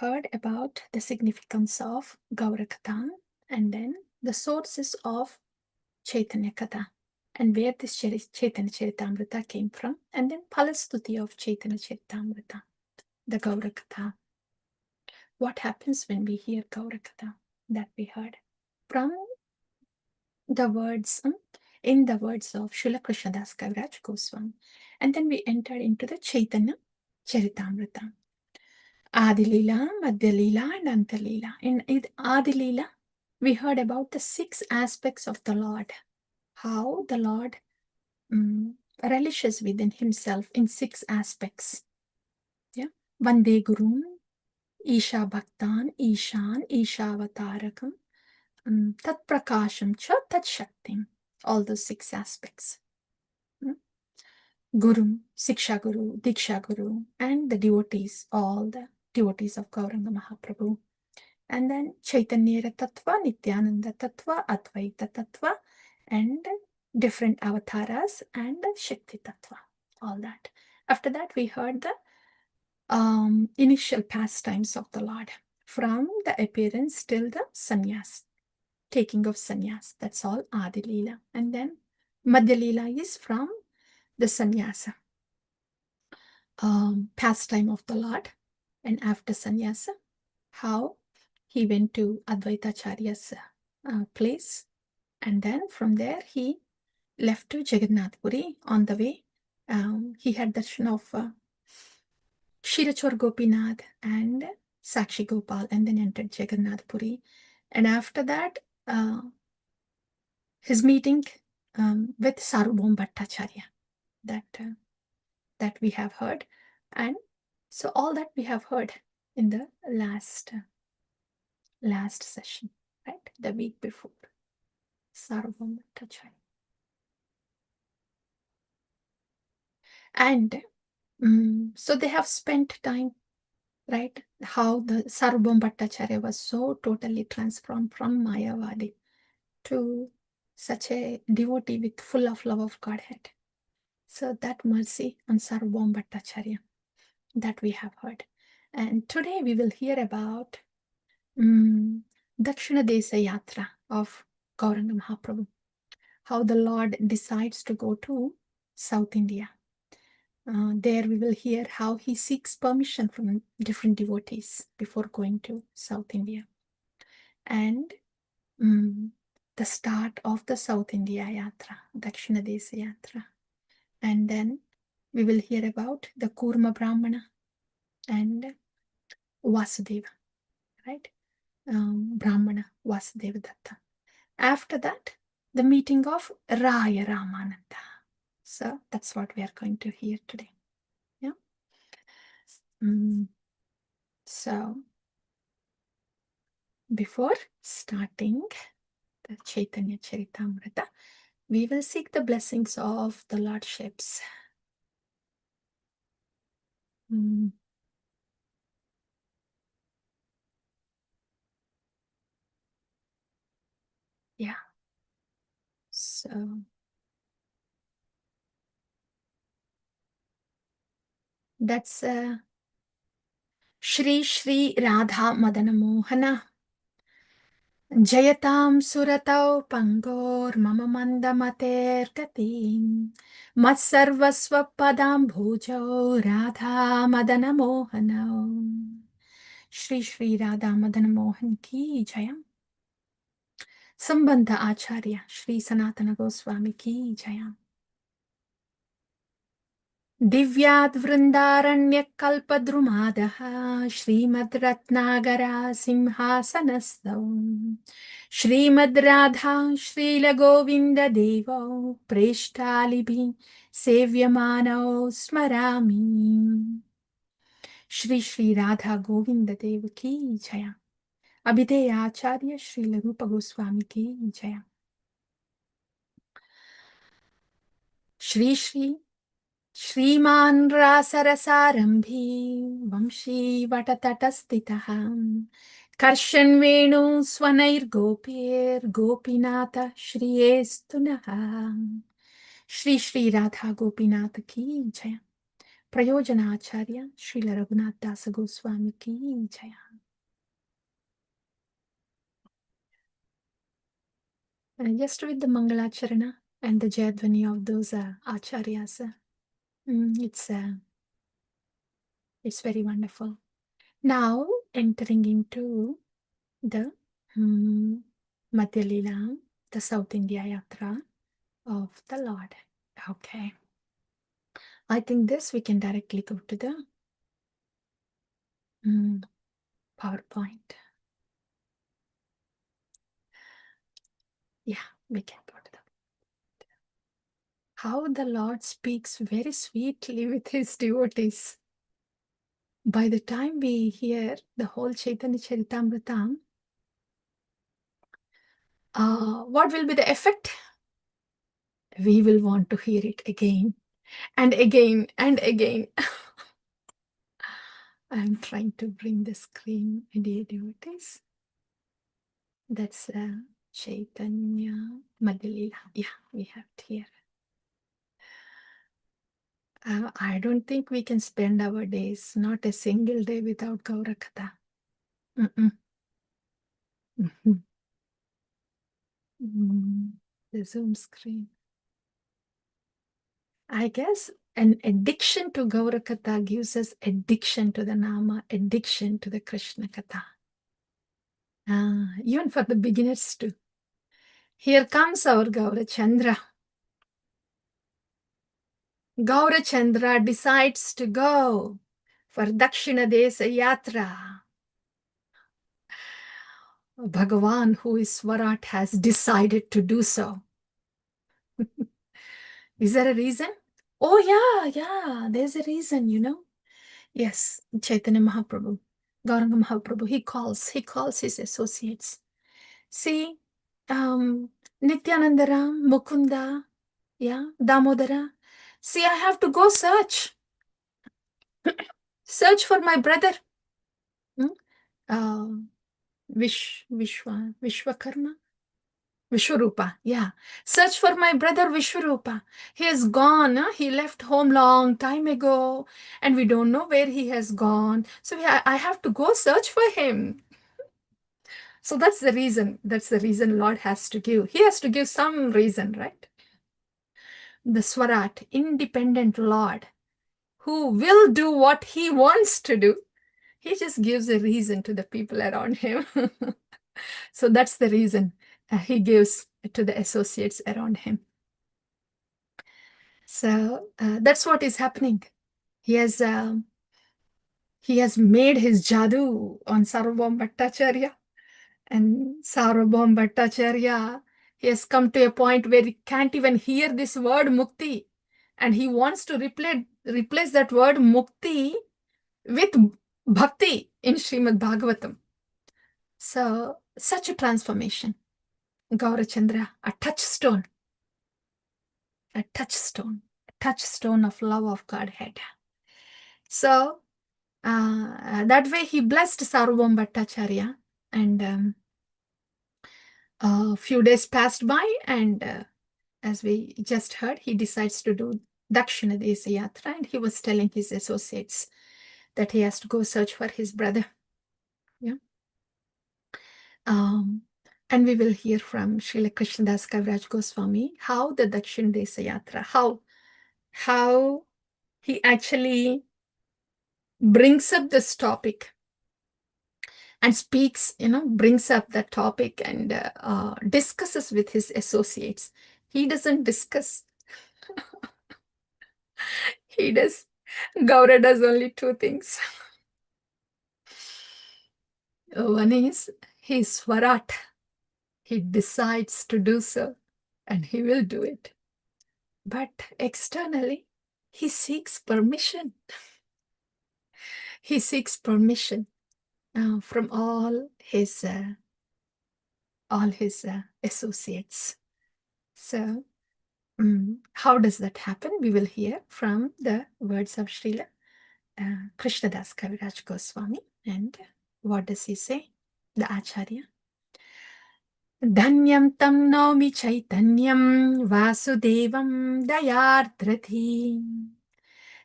heard about the significance of Gaurakatha and then the sources of Chaitanya Katha and where this Chaitanya Charitamrita came from, and then Palastuti of Chaitanya Charitamrita, the Gaurakatha. What happens when we hear Gaurakatha that we heard from the words, in the words of Srila Krishnadas Kaviraj Goswami, and then we enter into the Chaitanya Charitamrita. Adi Lila, Madhya Lila, and Anta Lila. In Adi Lila, we heard about the 6 aspects of the Lord, how the Lord relishes within himself in 6 aspects. Yeah, Vande Gurum, Isha Bhaktan, Ishan, Ishavataragam, Tat Prakasham Cha, Tat Shaktim. All those 6 aspects. Guru, Siksha Guru, Diksha Guru, and the devotees, all the devotees of Gauranga Mahaprabhu. And then Chaitanya Tattva, Nityananda Tattva, Advaita Tattva, and different avatars and Shakti Tattva, all that. After that, we heard the initial pastimes of the Lord, from the appearance till the sannyas, taking of sannyas. That's all Adi Lila. And then Madhya Lila is from the sannyasa, pastime of the Lord. And after sannyasa, how he went to Advaitacharya's place, and then from there he left to Jagannath Puri. On the way, he had darshan of Shirachor Gopinath and Sakshi Gopal, and then entered Jagannath Puri. And after that, his meeting with Sarvabhauma Bhattacharya, that we have heard. And so all that we have heard in the last session, right? The week before. Sarvabhauma Bhattacharya. And so they have spent time, right? How the Sarvabhauma Bhattacharya was so totally transformed from Mayavadi to such a devotee with full of love of Godhead. So that mercy on Sarvabhauma Bhattacharya that we have heard. And today we will hear about Dakshina Desa Yatra of Gauranga Mahaprabhu, how the Lord decides to go to South India. There we will hear how he seeks permission from different devotees before going to South India. And the start of the South India Yatra, Dakshina Desa Yatra. And then we will hear about the Kurma Brahmana and Vasudeva, right? Brahmana Vasudeva Datta. After that, the meeting of Raya Ramananda. So that's what we are going to hear today. Yeah. So before starting the Chaitanya Charitamrita, we will seek the blessings of the Lordships. Yeah. So that's Shri Shri Radha Madana Mohana Jayatam Suratau Pangor Mama Manda Mater Katim Matsarvasva Padam Bhujau Radha Madana Mohana. Shri Shri Radha Madana Mohan Ki Jayam. Sambandha Acharya Shri Sanatana Goswami Ki Jayam. Divyad Vrindaranya Kalpadrumadaha Srimad Ratnagara Simhasanastham Srimad Radha Srila Govinda Devo Preshtalibhi Sevyamano Smarami. Shri Shri Radha Govinda Dev Ki Jaya. Abhideya Acharya Srila Rupa Goswami Ki Jaya. Shri Shri Shriman Rasarasarambhi Vamshi Vatatatastitaham Karshan Venu Swanair Gopir Gopinata Shri Estunaha. Shri Shri Radha Gopinata Ki Jaya. Prayojana Acharya, Srila Raghunath Dasa Goswami ki Jaya. Just with the Mangalacharana and the Jayadvani of those Acharyas, it's very wonderful. Now entering into the Madhya Lila, the South India Yatra of the Lord. Okay. I think this we can directly go to the PowerPoint. Yeah, we can go to the how the Lord speaks very sweetly with his devotees. By the time we hear the whole Chaitanya Charitamrita, what will be the effect? We will want to hear it again and again and again. I'm trying to bring the screen, dear devotees. That's Chaitanya Madhya. Yeah, we have it here. I don't think we can spend our days, not a single day without Gaura Katha. The Zoom screen. I guess an addiction to Gaura Katha gives us addiction to the Nama, addiction to the Krishna Katha. Even for the beginners too. Here comes our Gaura Chandra. Gaura Chandra decides to go for Dakshina Desa Yatra. Bhagavan, who is Swarat, has decided to do so. Is there a reason? Oh, yeah, there's a reason, you know. Yes, Chaitanya Mahaprabhu, Gauranga Mahaprabhu, he calls his associates. See, Nityanandara, Mukunda, yeah, Damodara. See, I have to go search for my brother. Vishwakarma? Vishwarupa, yeah. Search for my brother Vishwarupa. He is gone. He left home long time ago and we don't know where he has gone. So I have to go search for him. So that's the reason. That's the reason Lord has to give. He has to give some reason, right? The Swarat, independent Lord, who will do what he wants to do. He just gives a reason to the people around him. So that's the reason he gives to the associates around him. So that's what is happening. He has made his jadoo on Sarvabhauma Bhattacharya. And Sarvabhauma Bhattacharya, he has come to a point where he can't even hear this word mukti. And he wants to replace that word mukti with bhakti in Srimad Bhagavatam. So, such a transformation. Gaurachandra, a touchstone of love of Godhead. So, that way he blessed Sarvabhauma Bhattacharya, and a few days passed by, and as we just heard, he decides to do Dakshina Desa Yatra, and he was telling his associates that he has to go search for his brother. Yeah. And we will hear from Srila Krishnadas Kaviraj Goswami how the Dakshina Desa Yatra, how he actually brings up this topic and speaks, brings up that topic and discusses with his associates. He doesn't discuss. He does. Gaura does only two things. One is his Swarat. He decides to do so, and he will do it. But externally, he seeks permission. He seeks permission from all his associates. So, how does that happen? We will hear from the words of Srila Krishnadas Kaviraj Goswami. And what does he say? The Acharya. Dhanyam tam naumi chaitanyam vasudevam dayardrathi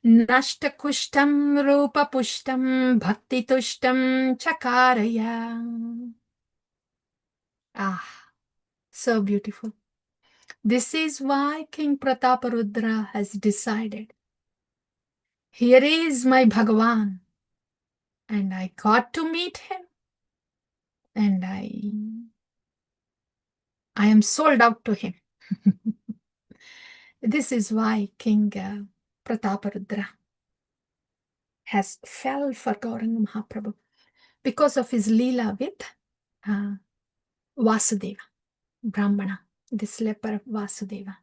Nashta kushtam rupa pushtam bhakti tushtam chakaraya. Ah, so beautiful. This is why King Prataparudra has decided. Here is my Bhagavan, and I got to meet him, and I am sold out to him. This is why King Prataparudra has fell for Gauranga Mahaprabhu, because of his Lila with Vasudeva, Brahmana, this leper Vasudeva.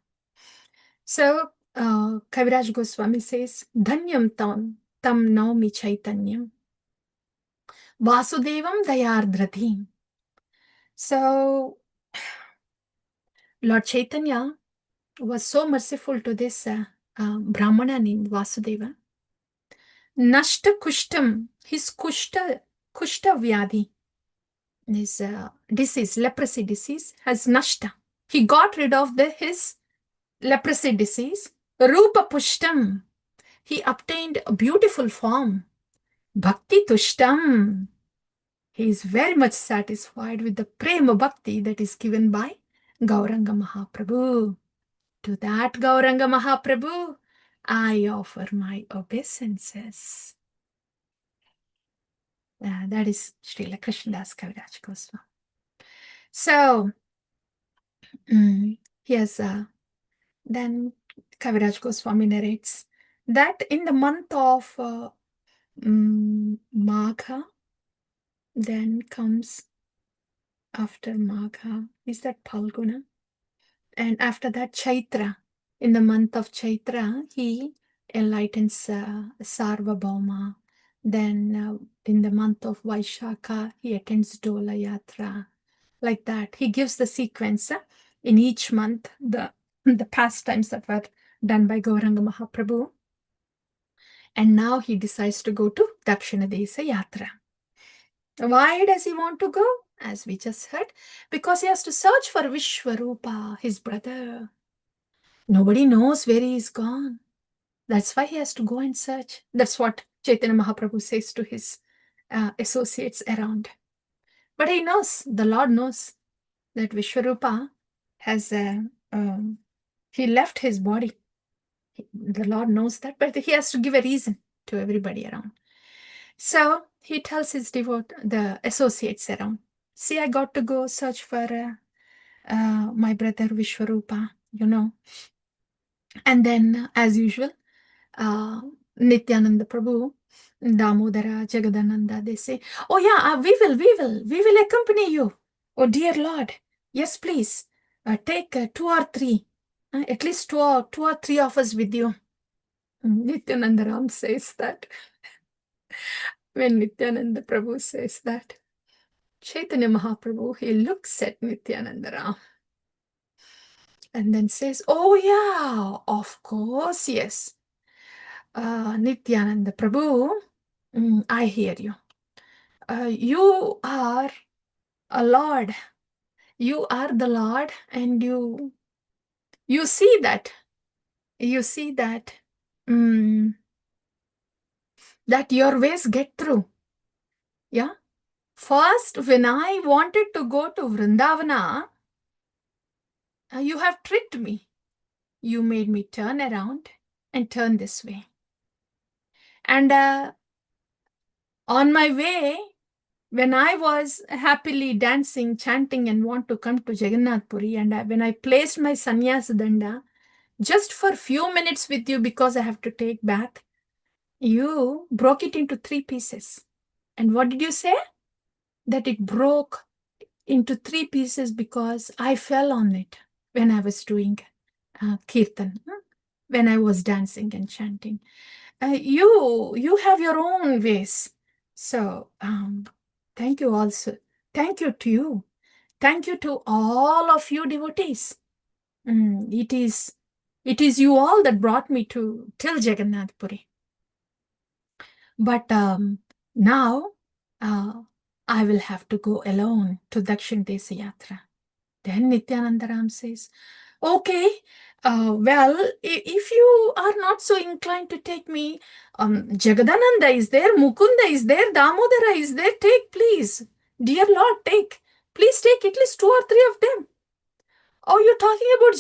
So Kaviraj Goswami says, Dhanyam tam naumi chaitanyam, Vasudevam dayardradhim. So Lord Chaitanya was so merciful to this Brahmana named Vasudeva. Nashta kushtam, his kushta vyadhi, his disease, leprosy disease, has nashta. He got rid of his leprosy disease. Rupa pushtam, he obtained a beautiful form. Bhakti tushtam, he is very much satisfied with the prema bhakti that is given by Gauranga Mahaprabhu. To that Gauranga Mahaprabhu, I offer my obeisances. That is Srila Krishnadas Kaviraj Goswami. So, here's then Kaviraj Goswami narrates that in the month of Magha, then comes after Magha, is that Phalguna? And after that, Chaitra. In the month of Chaitra, he enlightens Sarvabhauma. Then in the month of Vaishakha, he attends Dola Yatra. Like that. He gives the sequence in each month, the pastimes that were done by Gauranga Mahaprabhu. And now he decides to go to Dakshina Desa Yatra. Why does he want to go? As we just heard, because he has to search for Vishwarupa, his brother. Nobody knows where he is gone. That's why he has to go and search. That's what Chaitanya Mahaprabhu says to his associates around. But he knows, the Lord knows, that Vishwarupa has, he left his body. The Lord knows that, but he has to give a reason to everybody around. So he tells his the associates around, see, I got to go search for my brother Vishwarupa, you know. And then, as usual, Nityananda Prabhu, Damodara, Jagadananda, they say, oh yeah, we will accompany you. Oh dear Lord, yes please, take 2 or 3, at least two or three of us with you. Nityananda Ram says that. When Nityananda Prabhu says that, Chaitanya Mahaprabhu, he looks at Nityananda Ram and then says, oh yeah, of course, yes. Nityananda Prabhu, I hear you. You are a Lord. You are the Lord, and you see that. You see that that your ways get through. Yeah. First, when I wanted to go to Vrindavana, you have tricked me. You made me turn around and turn this way. And on my way, when I was happily dancing, chanting, and want to come to Jagannath Puri, and when I placed my sannyas danda, just for few minutes with you because I have to take bath, you broke it into 3 pieces. And what did you say? That it broke into 3 pieces because I fell on it when I was doing kirtan, when I was dancing and chanting. You have your own ways. So thank you also. Thank you to you. Thank you to all of you devotees. It is you all that brought me till Jagannath Puri. But now I will have to go alone to Dakshin Desa Yatra. Then Nityananda Ram says, Okay. Well, if you are not so inclined to take me, Jagadananda is there, Mukunda is there, Damodara is there. Take, please. Dear Lord, take. Please take at least 2 or 3 of them. Oh, you're talking about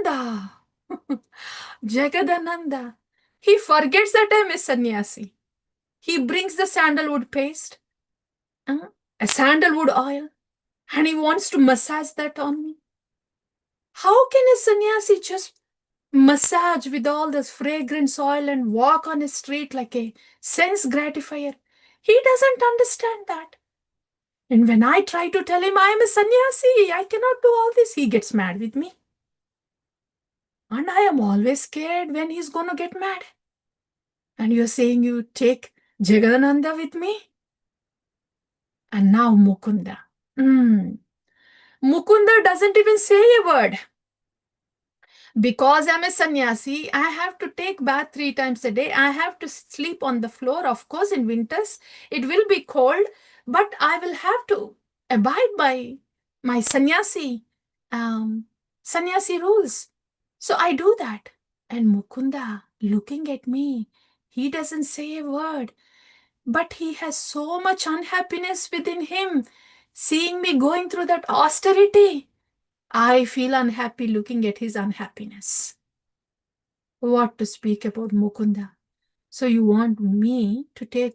Jagadananda. Jagadananda. He forgets that I'm a sannyasi. He brings the sandalwood paste, a sandalwood oil, and he wants to massage that on me. How can a sannyasi just massage with all this fragrance oil and walk on a street like a sense gratifier? He doesn't understand that. And when I try to tell him I am a sannyasi, I cannot do all this, he gets mad with me. And I am always scared when he's gonna get mad. And you're saying you take Jagadananda with me? And now Mukunda. Mukunda doesn't even say a word. Because I'm a sannyasi, I have to take bath 3 times a day. I have to sleep on the floor. Of course, in winters, it will be cold, but I will have to abide by my sannyasi rules. So I do that. And Mukunda, looking at me, he doesn't say a word, but he has so much unhappiness within him. Seeing me going through that austerity, I feel unhappy looking at his unhappiness. What to speak about Mukunda? So you want me to take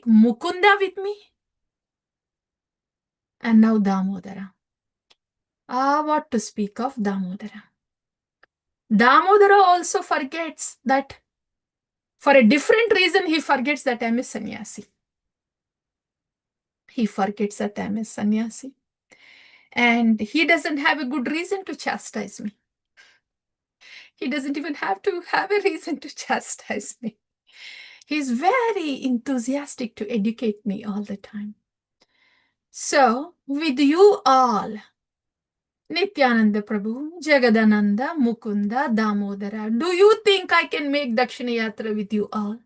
Mukunda with me? And now Damodara. What to speak of Damodara? Damodara also forgets that for a different reason he forgets that I'm a sannyasi. He forgets that I'm a sannyasi. And he doesn't have a good reason to chastise me. He doesn't even have to have a reason to chastise me. He's very enthusiastic to educate me all the time. So, with you all, Nityananda Prabhu, Jagadananda, Mukunda, Damodara, do you think I can make Dakshina Yatra with you all?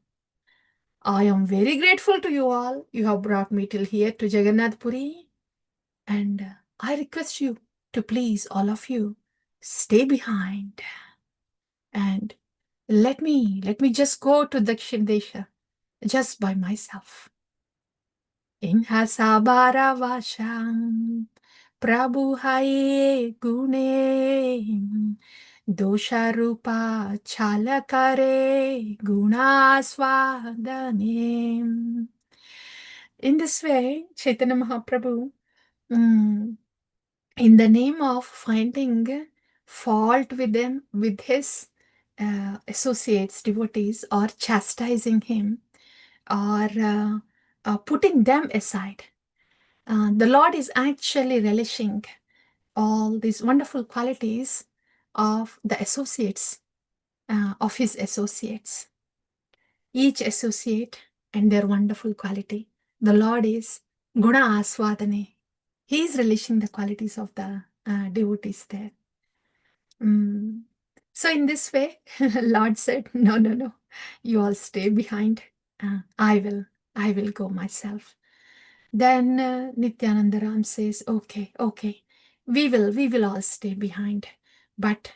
I am very grateful to you all. You have brought me till here to Jagannath Puri. And I request you to please, all of you, stay behind. And let me just go to Dakshin Desha just by myself. Inhasabara Vasham Prabhu Haye Gune Dosharupa Chalakare Gunaswadane. In this way, Chaitanya Mahaprabhu, in the name of finding fault with them, with his associates, devotees, or chastising him, or putting them aside, the Lord is actually relishing all these wonderful qualities of the associates, of his associates. Each associate and their wonderful quality. The Lord is Guna Aswadane. He is relishing the qualities of the devotees there. So in this way, Lord said, no, you all stay behind. I will go myself. Then Nityananda Ram says, okay, we will all stay behind. But,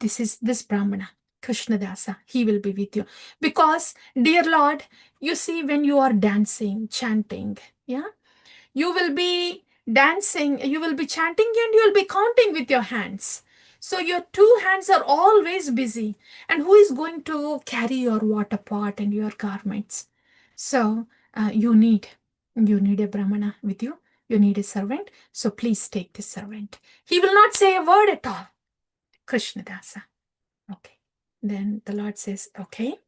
this Brahmana, Krishnadasa, he will be with you. Because, dear Lord, you see, when you are dancing, chanting, you will be dancing, you will be chanting, and you will be counting with your hands. So your 2 hands are always busy. And who is going to carry your water pot and your garments? So you need a Brahmana with you. You need a servant. So please take this servant. He will not say a word at all. Krishnadasa. Okay. Then the Lord says, okay,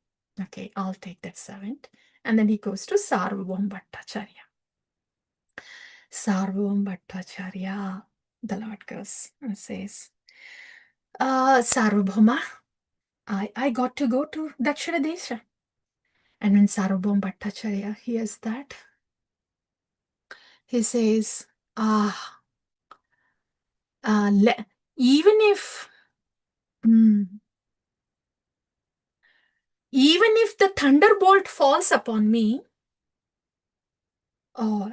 I'll take that servant. And then he goes to Sarvabhauma Bhattacharya. Sarvabhauma Bhattacharya, the Lord goes and says, Sarvabhauma, I got to go to Dakshina Desha. And when Sarvabhauma Bhattacharya hears that, he says, even if the thunderbolt falls upon me, or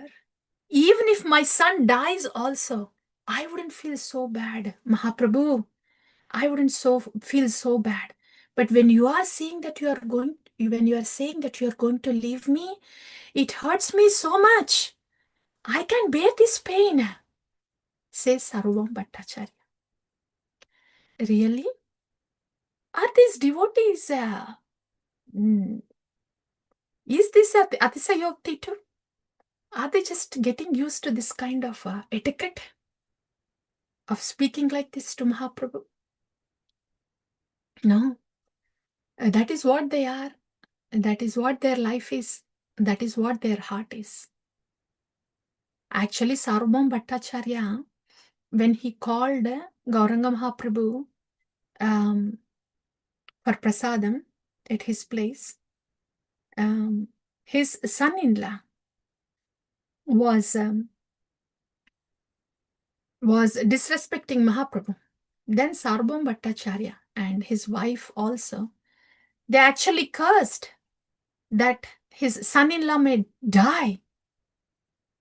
even if my son dies also, I wouldn't feel so bad, Mahaprabhu. I wouldn't feel so bad. But when you are saying that when you are saying that you are going to leave me, it hurts me so much. I can't bear this pain, says Sarvam Bhattacharya. Really? Are these devotees, mm, is this Atisayokti too? Are they just getting used to this kind of etiquette of speaking like this to Mahaprabhu? No, that is what they are. That is what their life is. That is what their heart is. Actually, Sarvabhauma Bhattacharya, when he called Gauranga Mahaprabhu for prasadam at his place, his son-in-law was disrespecting Mahaprabhu. Then Sarvabhauma Bhattacharya and his wife also, they actually cursed that his son-in-law may die.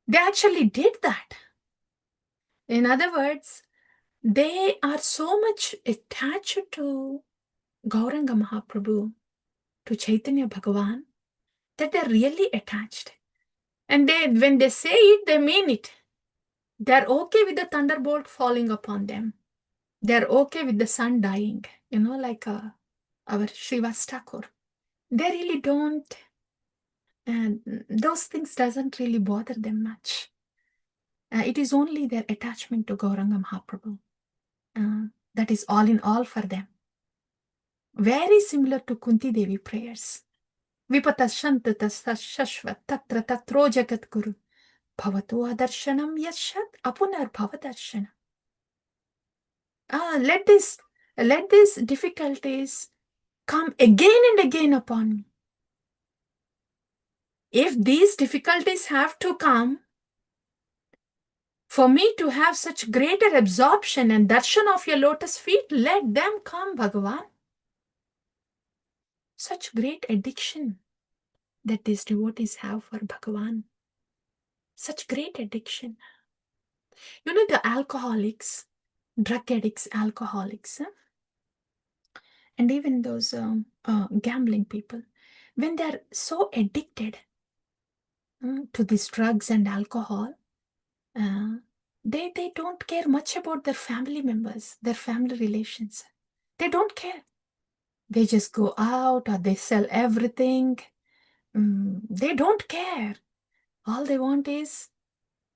They actually did that. In other words, they are so much attached to Gauranga Mahaprabhu, to Chaitanya Bhagavan, that they're really attached. And when they say it, they mean it. They're okay with the thunderbolt falling upon them. They're okay with the sun dying, like our Srivas Thakur. They really don't, and those things doesn't really bother them much. It is only their attachment to Gauranga Mahaprabhu. That is all in all for them. Very similar to Kunti Devi prayers. Vipatashantatasashashvat tatra tatro jagat guru bhavatu adarshanam yashat apunar bhavadarshanam. Let these difficulties come again and again upon me. If these difficulties have to come for me to have such greater absorption and darshan of your lotus feet, let them come, Bhagavan. Such great addiction that these devotees have for Bhagavan. Such great addiction. The alcoholics, drug addicts, alcoholics, and even those gambling people, when they're so addicted to these drugs and alcohol, they don't care much about their family members, their family relations. They don't care. They just go out or they sell everything. They don't care. All they want is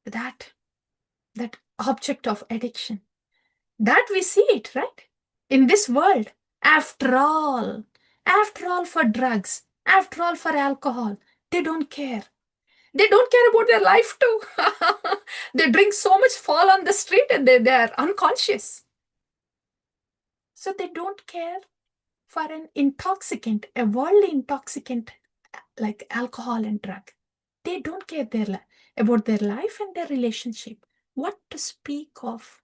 that object of addiction. That we see it, right? In this world. After all for drugs, after all for alcohol, they don't care. They don't care about their life too. They drink so much, fall on the street, and they are unconscious. So they don't care for an intoxicant, a worldly intoxicant like alcohol and drug. They don't care about their life and their relationship. What to speak of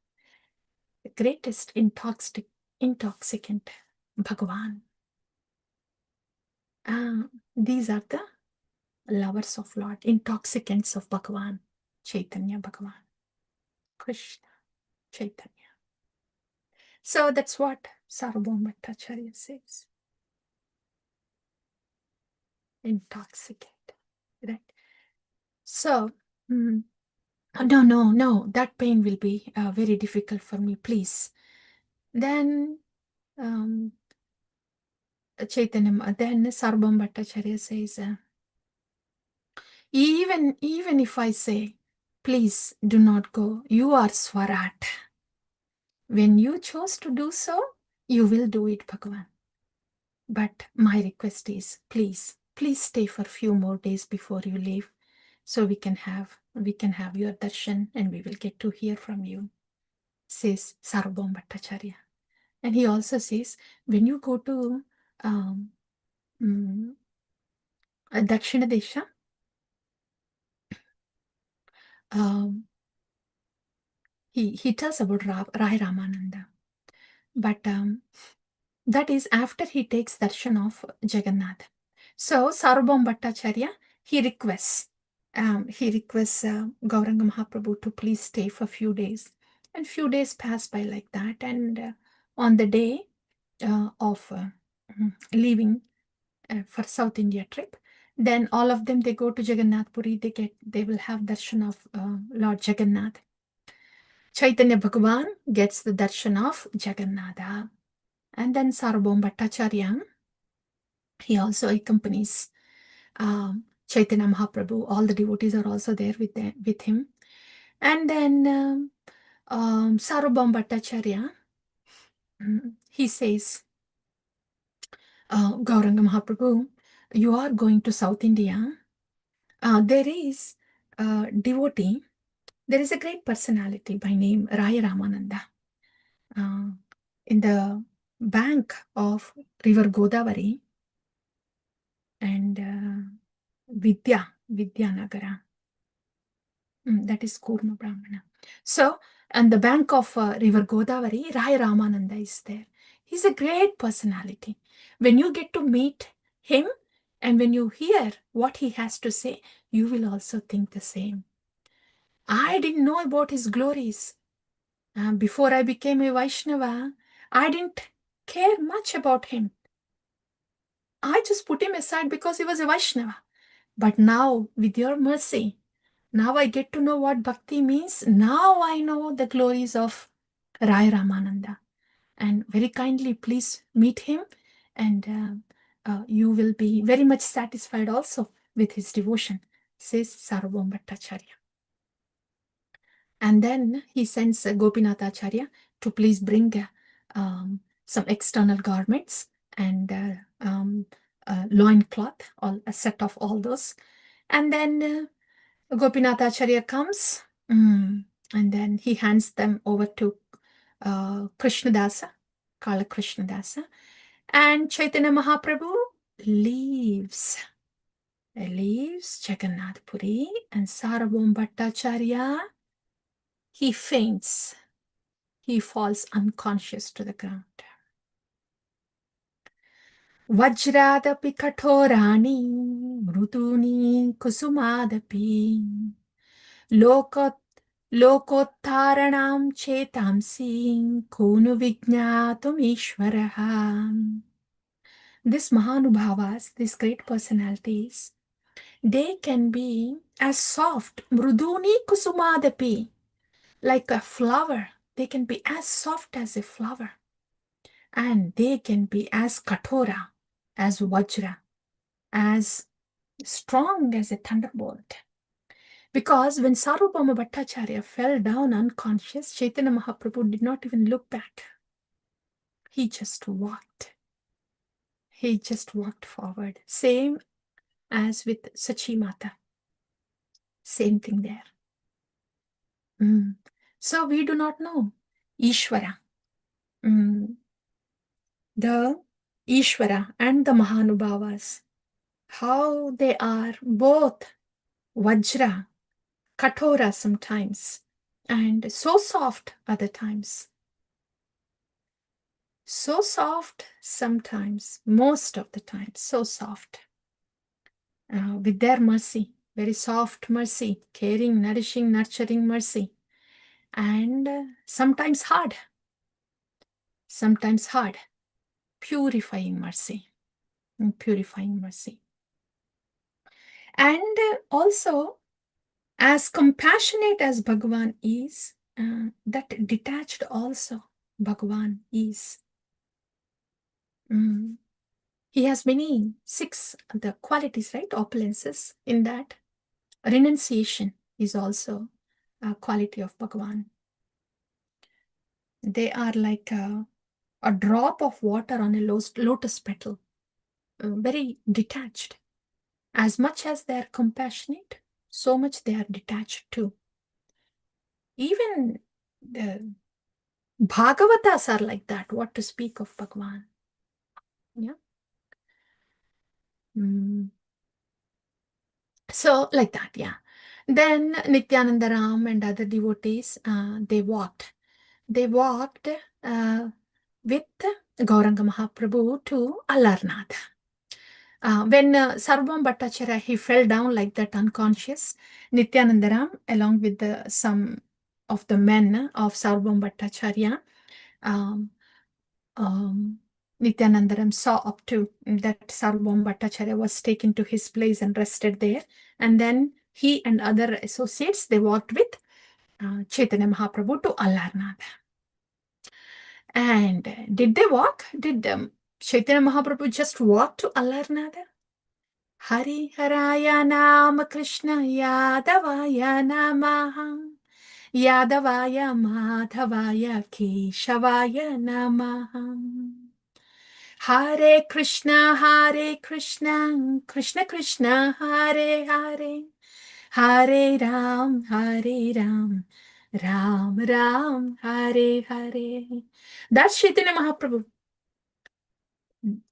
the greatest intoxicant, Bhagavan. These are the lovers of Lord, intoxicants of Bhagavan, Chaitanya Bhagavan, Krishna, Chaitanya. So that's what Sarvabhauma Bhattacharya says. Intoxicate, right? So, no, that pain will be very difficult for me, please. Then Chaitanya, then Sarvabhauma Bhattacharya says, even if I say, please do not go, you are Swarat. When you chose to do so, you will do it, Bhagavan. But my request is, please stay for a few more days before you leave, so we can have your darshan and we will get to hear from you, says Sarvabhauma Bhattacharya. And he also says, when you go to Dakshina Desha, he tells about Rai Ramananda. But that is after he takes darshan of Jagannath. So Sarvabhauma Bhattacharya, he requests Gauranga Mahaprabhu to please stay for a few days And few days pass by like that. And on the day of leaving for South India trip, then all of them, they go to Jagannath Puri. They will have darshan of Lord Jagannath. Chaitanya Bhagavan gets the darshan of Jagannatha. And then Sarvabhauma Bhattacharya, he also accompanies Chaitanya Mahaprabhu. All the devotees are also there with him. And then Sarvabhauma Bhattacharya, he says, Gauranga Mahaprabhu, you are going to South India. There is a devotee, there is a great personality by name Raya Ramananda. In the bank of river Godavari and Vidyanagara. That is Kurma Brahmana. So, on the bank of river Godavari, Raya Ramananda is there. He's a great personality. When you get to meet him and when you hear what he has to say, you will also think the same. I didn't know about his glories. Before I became a Vaishnava, I didn't care much about him. I just put him aside because he was a Vaishnava. But now, with your mercy, now I get to know what bhakti means. Now I know the glories of Rai Ramananda. And very kindly, please meet him. And you will be very much satisfied also with his devotion, says Sarvabhauma Bhattacharya. And then he sends Gopinath Acharya to please bring some external garments and loincloth, a set of all those. And then Gopinath Acharya comes, and then he hands them over to Krishnadasa, Kala Krishnadasa. And Chaitanya Mahaprabhu leaves Jagannath Puri, and Sarvabhauma Bhattacharya, he faints. He falls unconscious to the ground. Vajradapi kathorani mrutuni kusumadapi lokottaranam chetamsi konu vijnatum ishvaraha. These Mahanubhavas, these great personalities, they can be as soft, mruduni kusumadapi, like a flower. They can be as soft as a flower. And they can be as kathora, as vajra, as strong as a thunderbolt. Because when Sarvabhauma Bhattacharya fell down unconscious, Chaitanya Mahaprabhu did not even look back. He just walked. He just walked forward. Same as with Sachi Mata. Same thing there. So we do not know Ishvara. The Ishvara and the Mahanubhavas, how they are both Vajra, Kathora sometimes, and so soft other times. So soft sometimes, most of the time, so soft. With their mercy, very soft mercy, caring, nourishing, nurturing mercy. And sometimes hard, purifying mercy. And also, as compassionate as Bhagavan is, that detached also Bhagavan is. He has many, 6 the qualities, right? Opulences. In that, renunciation is also a quality of Bhagavan. They are like a drop of water on a lotus petal, very detached. As much as they are compassionate, so much they are detached too. Even the Bhagavatas are like that. What to speak of Bhagavan? Yeah. So like that, yeah. Then Nityananda Ram and other devotees, they walked. They walked with Gauranga Mahaprabhu to Alarnath. When Sarvabhauma Bhattacharya, he fell down like that unconscious, Nityananda Ram, along with some of the men of Sarvam Bhattacharya, um, Nityanandaram saw up to that Sarvam Bhattacharya was taken to his place and rested there. And then he and other associates, they walked with Chaitanya Mahaprabhu to Alarnad. And did they walk? Did Chaitanya Mahaprabhu just walk to Alarnad? Hari Haraya Nama Krishna Yadavaya Namaha Yadavaya Madhavaya Keshavaya Namaha Hare Krishna Krishna Krishna Hare Hare Hare Ram Ram Ram Hare Hare. That's Chaitanya Mahaprabhu.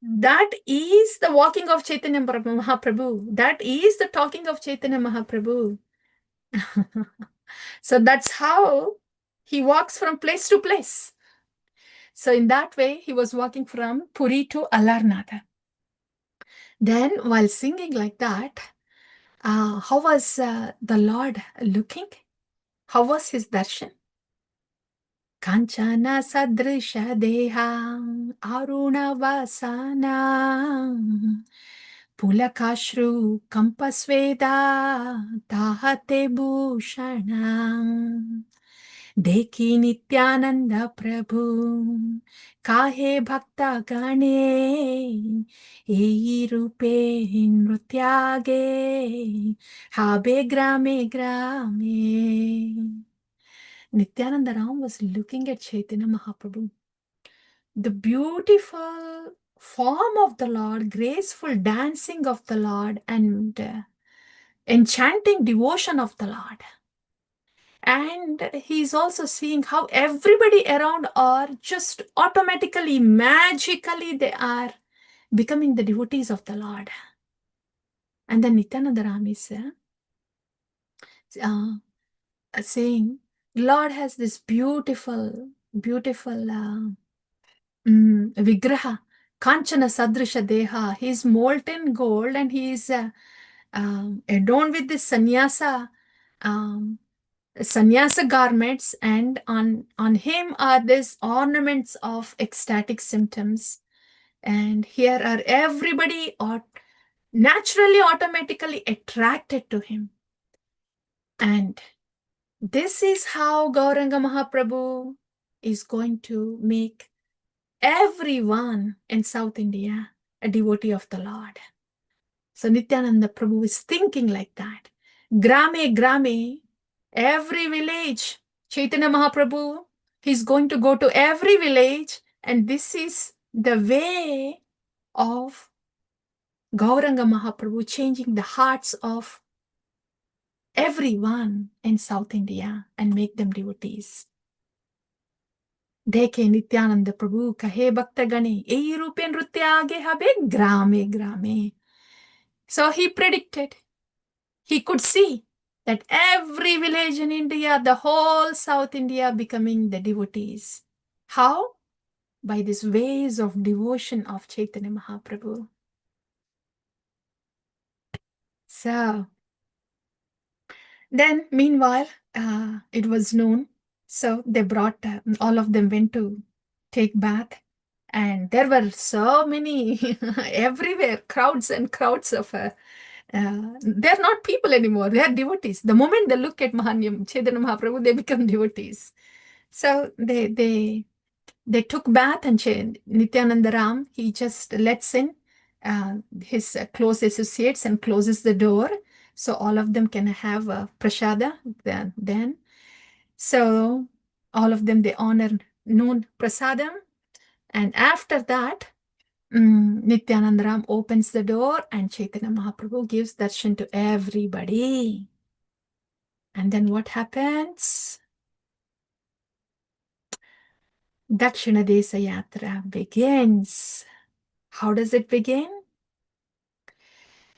That is the walking of Chaitanya Mahaprabhu. That is the talking of Chaitanya Mahaprabhu. So that's how he walks from place to place. So in that way, he was walking from Puri to Alarnada. Then while singing like that, how was the Lord looking? How was his darshan? Kanchana sadrisha deha aruna vasana pulakashru kampasveda tahate bhushanam देखी नित्यानंद प्रभु काहे भक्ता गणे एई रूपे नृत्यागे हाबे ग्रामे ग्रामे. Nityananda Ram was looking at Chaitanya Mahaprabhu. The beautiful form of the Lord, graceful dancing of the Lord, and enchanting devotion of the Lord. And he's also seeing how everybody around are just automatically, magically, they are becoming the devotees of the Lord. And then Nityananda Ram is saying, Lord has this beautiful, vigraha, kanchana sadrisha deha. He's molten gold and he is adorned with this sannyasa garments, and on him are these ornaments of ecstatic symptoms. And here are everybody naturally, automatically attracted to him. And this is how Gauranga Mahaprabhu is going to make everyone in South India a devotee of the Lord. So Nityananda Prabhu is thinking like that. Grame, grame, every village, Chaitanya Mahaprabhu, he's going to go to every village, and this is the way of Gauranga Mahaprabhu changing the hearts of everyone in South India and make them devotees. देखे नित्यानंद प्रभु कहे भक्त गणे यही रूपे नृत्य आगे हबे ग्रामे ग्रामे. So he predicted, he could see that every village in India, the whole South India becoming the devotees. How? By these ways of devotion of Chaitanya Mahaprabhu. So then meanwhile, it was noon. So they brought, all of them went to take bath. And there were so many everywhere, crowds and crowds of, they're not people anymore, they are devotees. The moment they look at Mahanyam, Chaitanya Mahaprabhu, they become devotees. So they took bath, and Nityananda Ram, he just lets in his close associates and closes the door. So all of them can have prasada then. So all of them, they honor noon prasadam. And after that, Nityananda Ram opens the door and Chaitanya Mahaprabhu gives darshan to everybody. And then what happens? Dakshina Desa Yatra begins. How does it begin?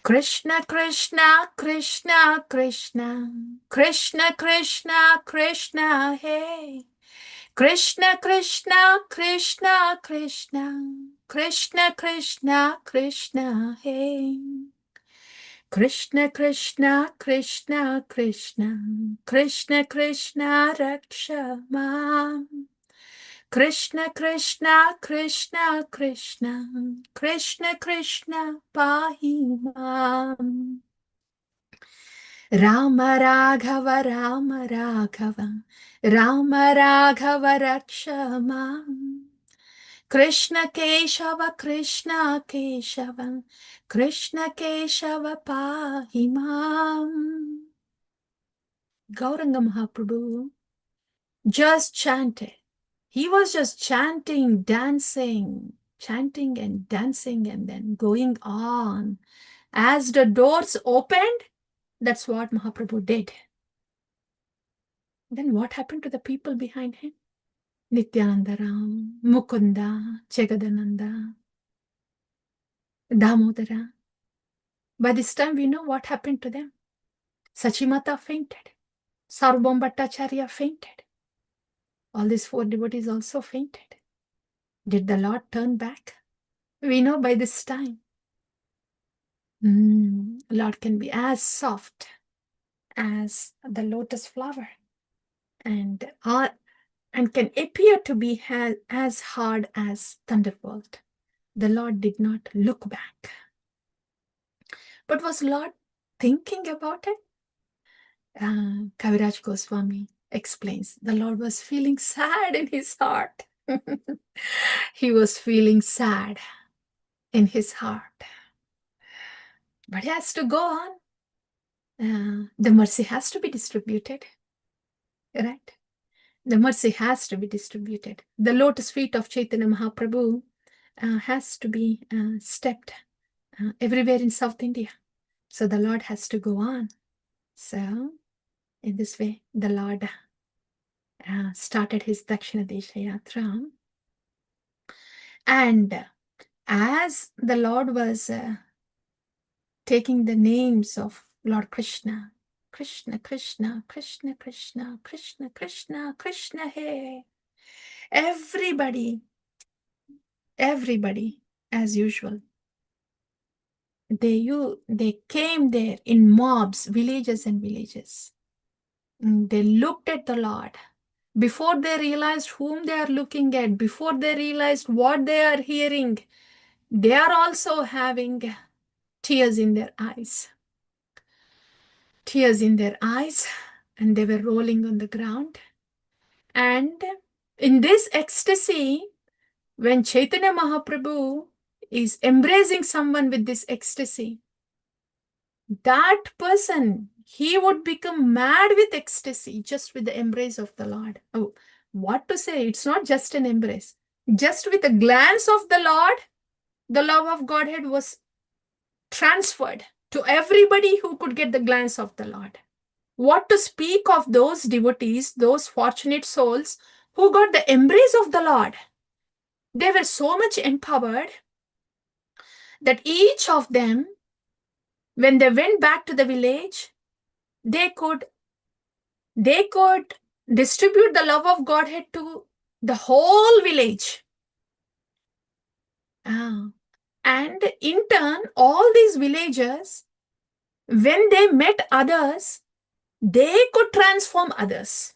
Krishna, Krishna, Krishna, Krishna, Krishna, Krishna, Krishna, hey. Krishna, Krishna, Krishna, Krishna, Krishna, Krishna, Krishna, hey. Krishna Krishna Krishna Krishna Krishna Krishna Raksha Mam. Krishna Krishna Krishna Krishna Krishna Krishna Pahi Mam. Rama Raghava Rama Raghava Rama Raghava Raksha Mam. Krishna Keshava Krishna Keshava Krishna Keshava Pahi Mam. Gauranga Mahaprabhu just chanted. He was just chanting, dancing, chanting and dancing and then going on. As the doors opened, that's what Mahaprabhu did. Then what happened to the people behind him? Nityananda Ram, Mukunda, Jagadananda, Damodara. By this time, we know what happened to them. Sachimata fainted. Sarvabhauma Bhattacharya fainted. All these 4 devotees also fainted. Did the Lord turn back? We know by this time. Lord can be as soft as the lotus flower and can appear to be as hard as thunderbolt. The Lord did not look back. But was Lord thinking about it? Kaviraj Goswami explains the Lord was feeling sad in his heart. He was feeling sad in his heart. But he has to go on. The mercy has to be distributed. Right? The mercy has to be distributed. The lotus feet of Chaitanya Mahaprabhu has to be stepped everywhere in South India. So the Lord has to go on. So in this way, the Lord started his Dakshina Desha Yatra. And as the Lord was taking the names of Lord Krishna, Krishna, Krishna, Krishna, Krishna, Krishna, Krishna, Krishna, hey. Everybody, as usual, they came there in mobs, villages and villages. They looked at the Lord. Before they realized whom they are looking at, before they realized what they are hearing, they are also having tears in their eyes. Tears in their eyes, and they were rolling on the ground. And in this ecstasy, when Chaitanya Mahaprabhu is embracing someone with this ecstasy, that person, he would become mad with ecstasy just with the embrace of the Lord. Oh, what to say? It's not just an embrace. Just with a glance of the Lord, the love of Godhead was transferred to everybody who could get the glance of the Lord. What to speak of those devotees, those fortunate souls who got the embrace of the Lord? They were so much empowered that each of them, when they went back to the village, they could distribute the love of Godhead to the whole village. And in turn, all these villagers, when they met others, they could transform others.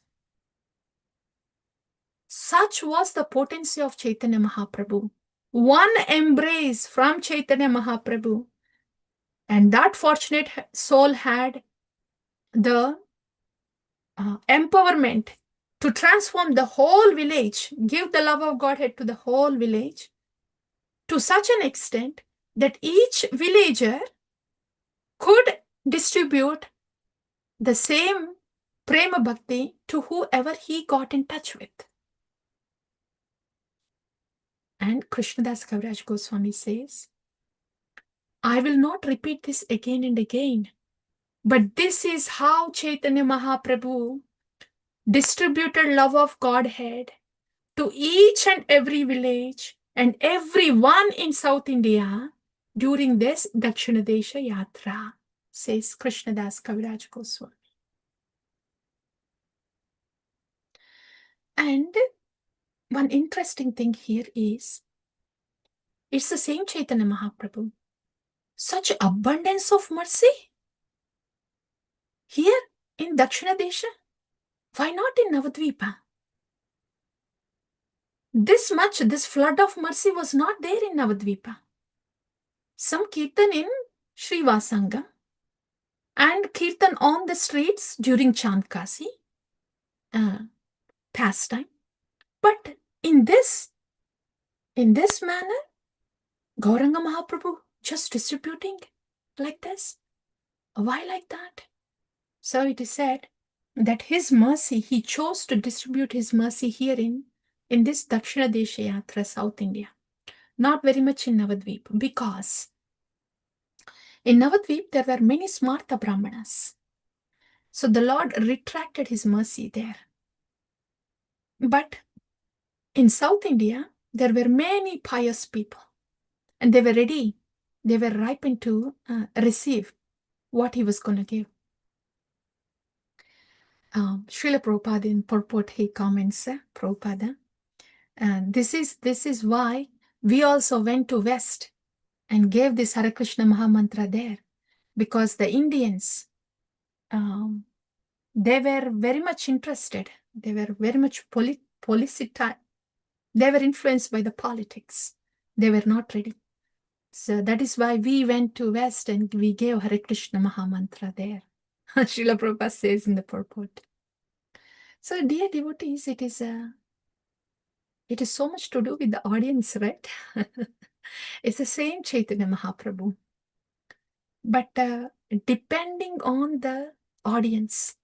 Such was the potency of Chaitanya Mahaprabhu. One embrace from Chaitanya Mahaprabhu, and that fortunate soul had the empowerment to transform the whole village, give the love of Godhead to the whole village, to such an extent that each villager could distribute the same prema bhakti to whoever he got in touch with. And Krishnadas Kaviraj Goswami says, I will not repeat this again and again, but this is how Chaitanya Mahaprabhu distributed love of Godhead to each and every village and everyone in South India during this Dakshina Desha Yatra, says Krishnadas Kaviraj Goswami. And one interesting thing here is, it's the same Chaitanya Mahaprabhu. Such abundance of mercy. Here in Dakshina Desha? Why not in Navadvipa? This flood of mercy was not there in Navadvipa. Some kirtan in Srivasangam and kirtan on the streets during Chandkasi pastime. But in this manner, Gauranga Mahaprabhu just distributing like this. Why like that? So it is said that his mercy, he chose to distribute his mercy here in this Dakshina Desha Yatra, South India. Not very much in Navadvip, because in Navadvip there were many Smarta Brahmanas. So the Lord retracted his mercy there. But in South India, there were many pious people, and they were ready, they were ripened to receive what he was going to give. Srila Prabhupada in purport, he comments, Prabhupada, and this is why we also went to West and gave this Hare Krishna Mahamantra there, because the Indians, they were very much interested. They were very much they were influenced by the politics. They were not ready. So that is why we went to West and we gave Hare Krishna Mahamantra there. Srila Prabhupada says in the purport. So dear devotees, it is so much to do with the audience, right? It's the same Chaitanya Mahaprabhu. But depending on the audience,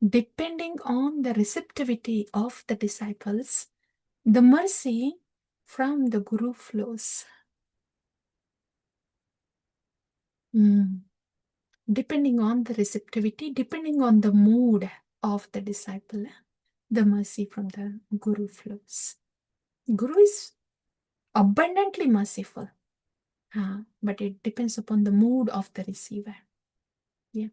depending on the receptivity of the disciples, the mercy from the Guru flows. Depending on the receptivity, depending on the mood of the disciple, the mercy from the Guru flows. Guru is abundantly merciful, but it depends upon the mood of the receiver. Yeah.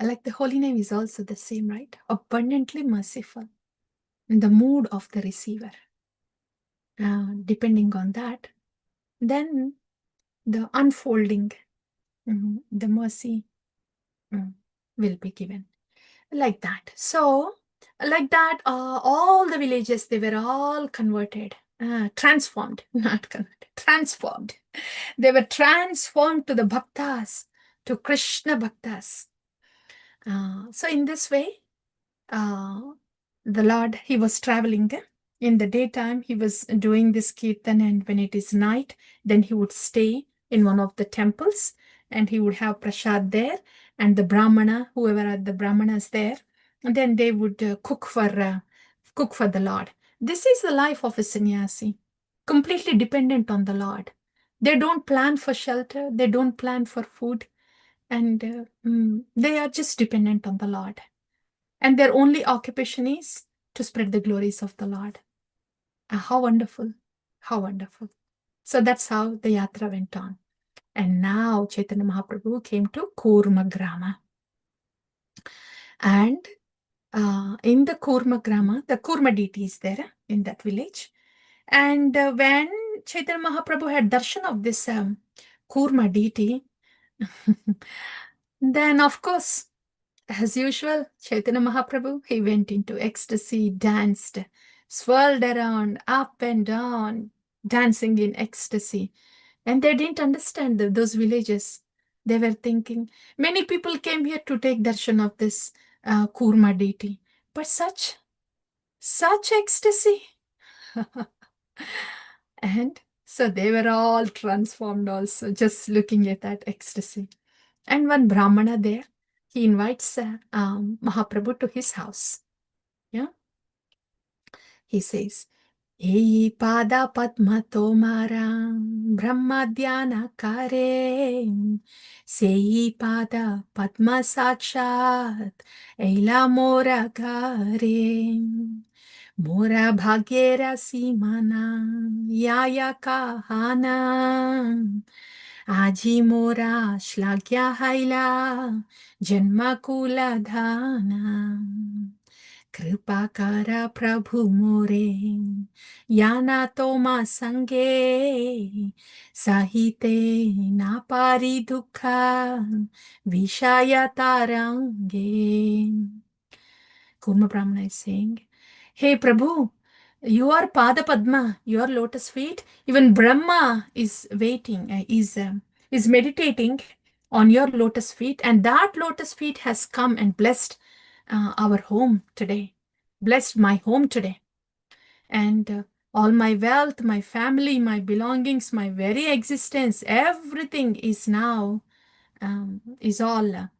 Like the holy name is also the same, right? Abundantly merciful. The mood of the receiver. Depending on that, then the unfolding, the mercy will be given. Like that. So, like that, all the villages, they were all converted, transformed, not converted, transformed. They were transformed to the bhaktas, to Krishna bhaktas. So in this way, the Lord, he was traveling. In the daytime, he was doing this kirtan, and when it is night, then he would stay in one of the temples and he would have prasad there, and the Brahmana, whoever are the Brahmanas there, and then they would cook for the Lord. This is the life of a sannyasi, completely dependent on the Lord. They don't plan for shelter, they don't plan for food, and they are just dependent on the Lord. And their only occupation is to spread the glories of the Lord. How wonderful! How wonderful! So that's how the yatra went on. And now Chaitanya Mahaprabhu came to Kurma Grama. And in the Kurma Grama, the Kurma deity is there in that village. And when Chaitanya Mahaprabhu had darshan of this Kurma deity, then of course, as usual, Chaitanya Mahaprabhu, he went into ecstasy, danced, swirled around, up and down, dancing in ecstasy. And they didn't understand those villages. They were thinking, many people came here to take darshan of this Kurma deity. But such ecstasy. And so they were all transformed also, just looking at that ecstasy. And one Brahmana there, he invites Mahaprabhu to his house. Yeah. He says, Ei pada padma tomara brahma dhyana kare Sei pada padma sakshat eila mora kare Mora bhagyera simana yaya kahana Aji mora shlagya haila janma kula dhana Kripakara Prabhu More, Yana Toma Sange, Sahite Napari Dukha, Vishaya Tarange. Kurma Brahmana is saying, Hey Prabhu, your Pada Padma, your lotus feet, even Brahma is waiting, is meditating on your lotus feet, and that lotus feet has come and blessed our home today, blessed my home today. And all my wealth, my family, my belongings, my very existence, everything is now, is all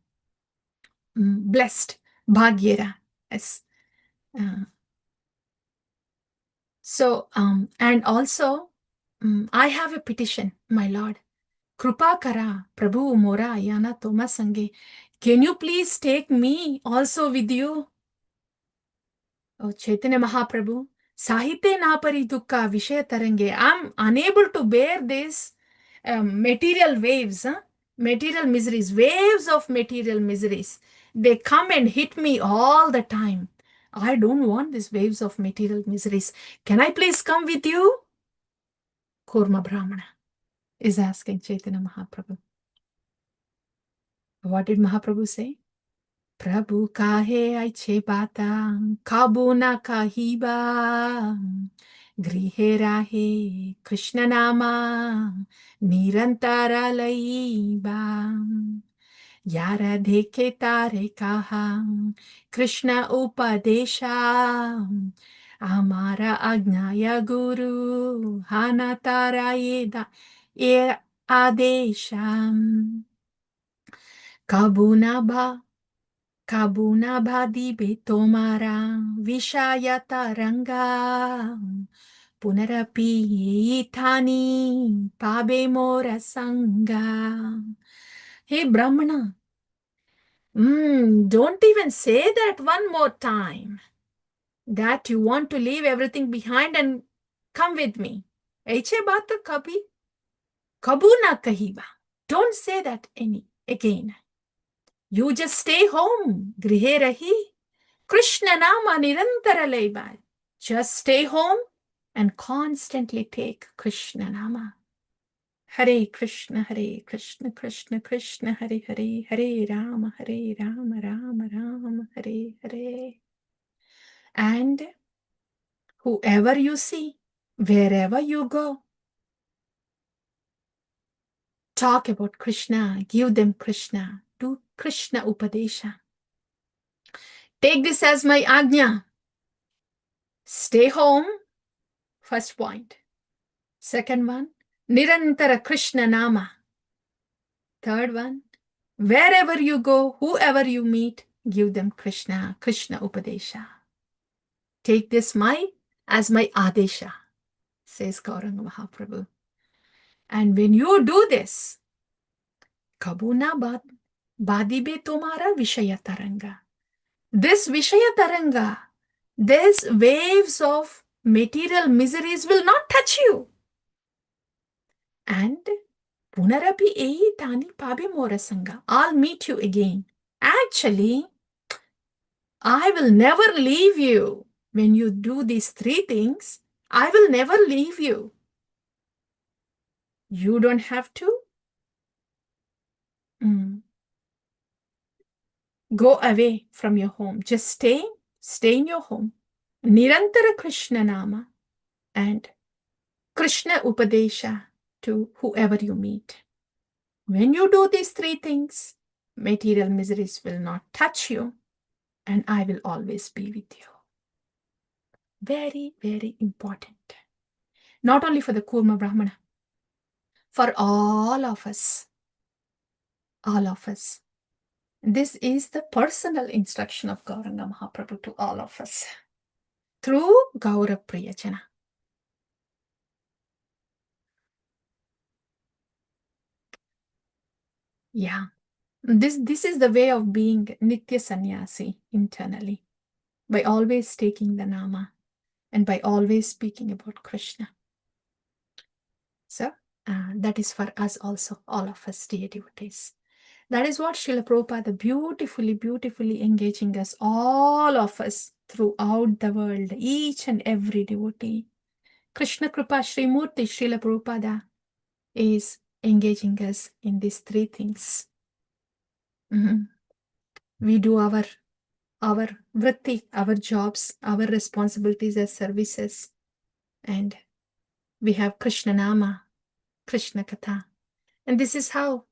blessed. Bhagyera. Yes. And also, I have a petition, my Lord. Krupa kara, Prabhu Mora Yana Toma Sange. Can you please take me also with you? Oh, Chaitanya Mahaprabhu, Sahite Napari Dukka Vishaya Tarange. I'm unable to bear this material waves, material miseries, waves of material miseries. They come and hit me all the time. I don't want these waves of material miseries. Can I please come with you? Kurma Brahmana is asking Chaitanya Mahaprabhu. What did Mahaprabhu say? Prabhu kahe aiche bata, kabu na kahiba, grihe rahe Krishna nama, nirantara laiba. Yara dekhe tare kaha, Krishna upadesha, amara agnaya guru, hana tara yeda adesham. Kabuna bhadi be tomara vishayata ranga punarapi thani pabe mora sanga. Hey Brahmana, don't even say that one more time, that you want to leave everything behind and come with me. Aiche baat to kabu na kahiba. Don't say that again. You just stay home. Grihe rahi. Krishna nama nirantara laiba. Just stay home and constantly take Krishna nama. Hare Krishna, Krishna Krishna, Hare Hare, Hare Rama, Rama Rama, Hare Hare. And whoever you see, wherever you go, talk about Krishna, give them Krishna, do Krishna Upadesha. Take this as my Agnya. Stay home, first point. Second one, Nirantara Krishna Nama. Third one, wherever you go, whoever you meet, give them Krishna, Krishna Upadesha. Take this as my Adesha, says Gauranga Mahaprabhu. And when you do this, Kabuna Badibe Tomara Vishaya Taranga. This Vishaya Taranga, these waves of material miseries will not touch you. And Punarapi Ei Tani Pabe Morasanga. I'll meet you again. Actually, I will never leave you. When you do these three things, I will never leave you. You don't have to go away from your home. Just stay in your home. Nirantara Krishna Nama and Krishna Upadesha to whoever you meet. When you do these three things, material miseries will not touch you, and I will always be with you. Very, very important. Not only for the Kurma Brahmana, for all of us. All of us. This is the personal instruction of Gauranga Mahaprabhu to all of us through Gaura Priyajana. Yeah. This is the way of being Nitya Sannyasi internally, by always taking the Nama and by always speaking about Krishna. So that is for us also, all of us dear devotees. That is what Srila Prabhupada beautifully engaging us, all of us throughout the world, each and every devotee. Krishna Kripa Sri Murti Srila Prabhupada is engaging us in these three things. We do our vritti, our jobs, our responsibilities as services, and we have Krishna Nama, Krishna Katha. And this is how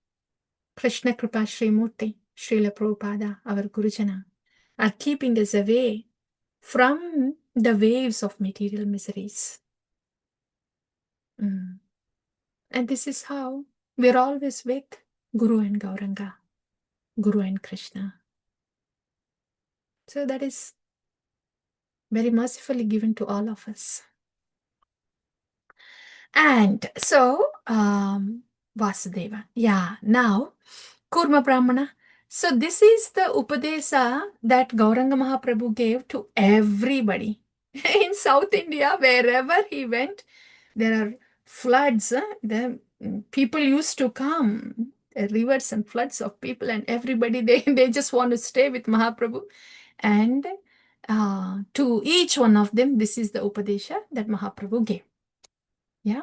Krishna Kripa Sri Murti, Srila Prabhupada, our Gurujana, are keeping us away from the waves of material miseries. And this is how we're always with Guru and Gauranga, Guru and Krishna. So that is very mercifully given to all of us. And so, Vasudeva. Yeah, now, Kurma Brahmana. So this is the Upadesa that Gauranga Mahaprabhu gave to everybody. In South India, wherever he went, there are floods. The people used to come, rivers and floods of people, and everybody, they just want to stay with Mahaprabhu. And to each one of them, this is the Upadesha that Mahaprabhu gave. Yeah.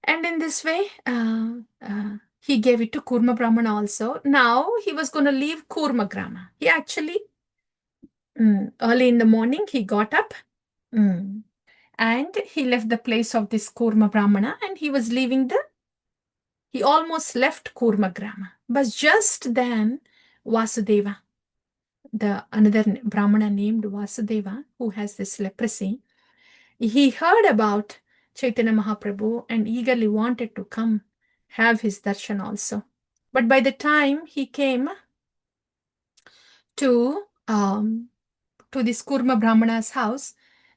And in this way, he gave it to Kurma Brahmana also. Now he was going to leave Kurma Grama. He actually, early in the morning, he got up and he left the place of this Kurma Brahmana, and he was leaving he almost left Kurma Grama. But just then, Vasudeva, another Brahmana named Vasudeva, who has this leprosy, he heard about Chaitanya Mahaprabhu and eagerly wanted to come have his darshan also. But by the time he came to this Kurma Brahmana's house,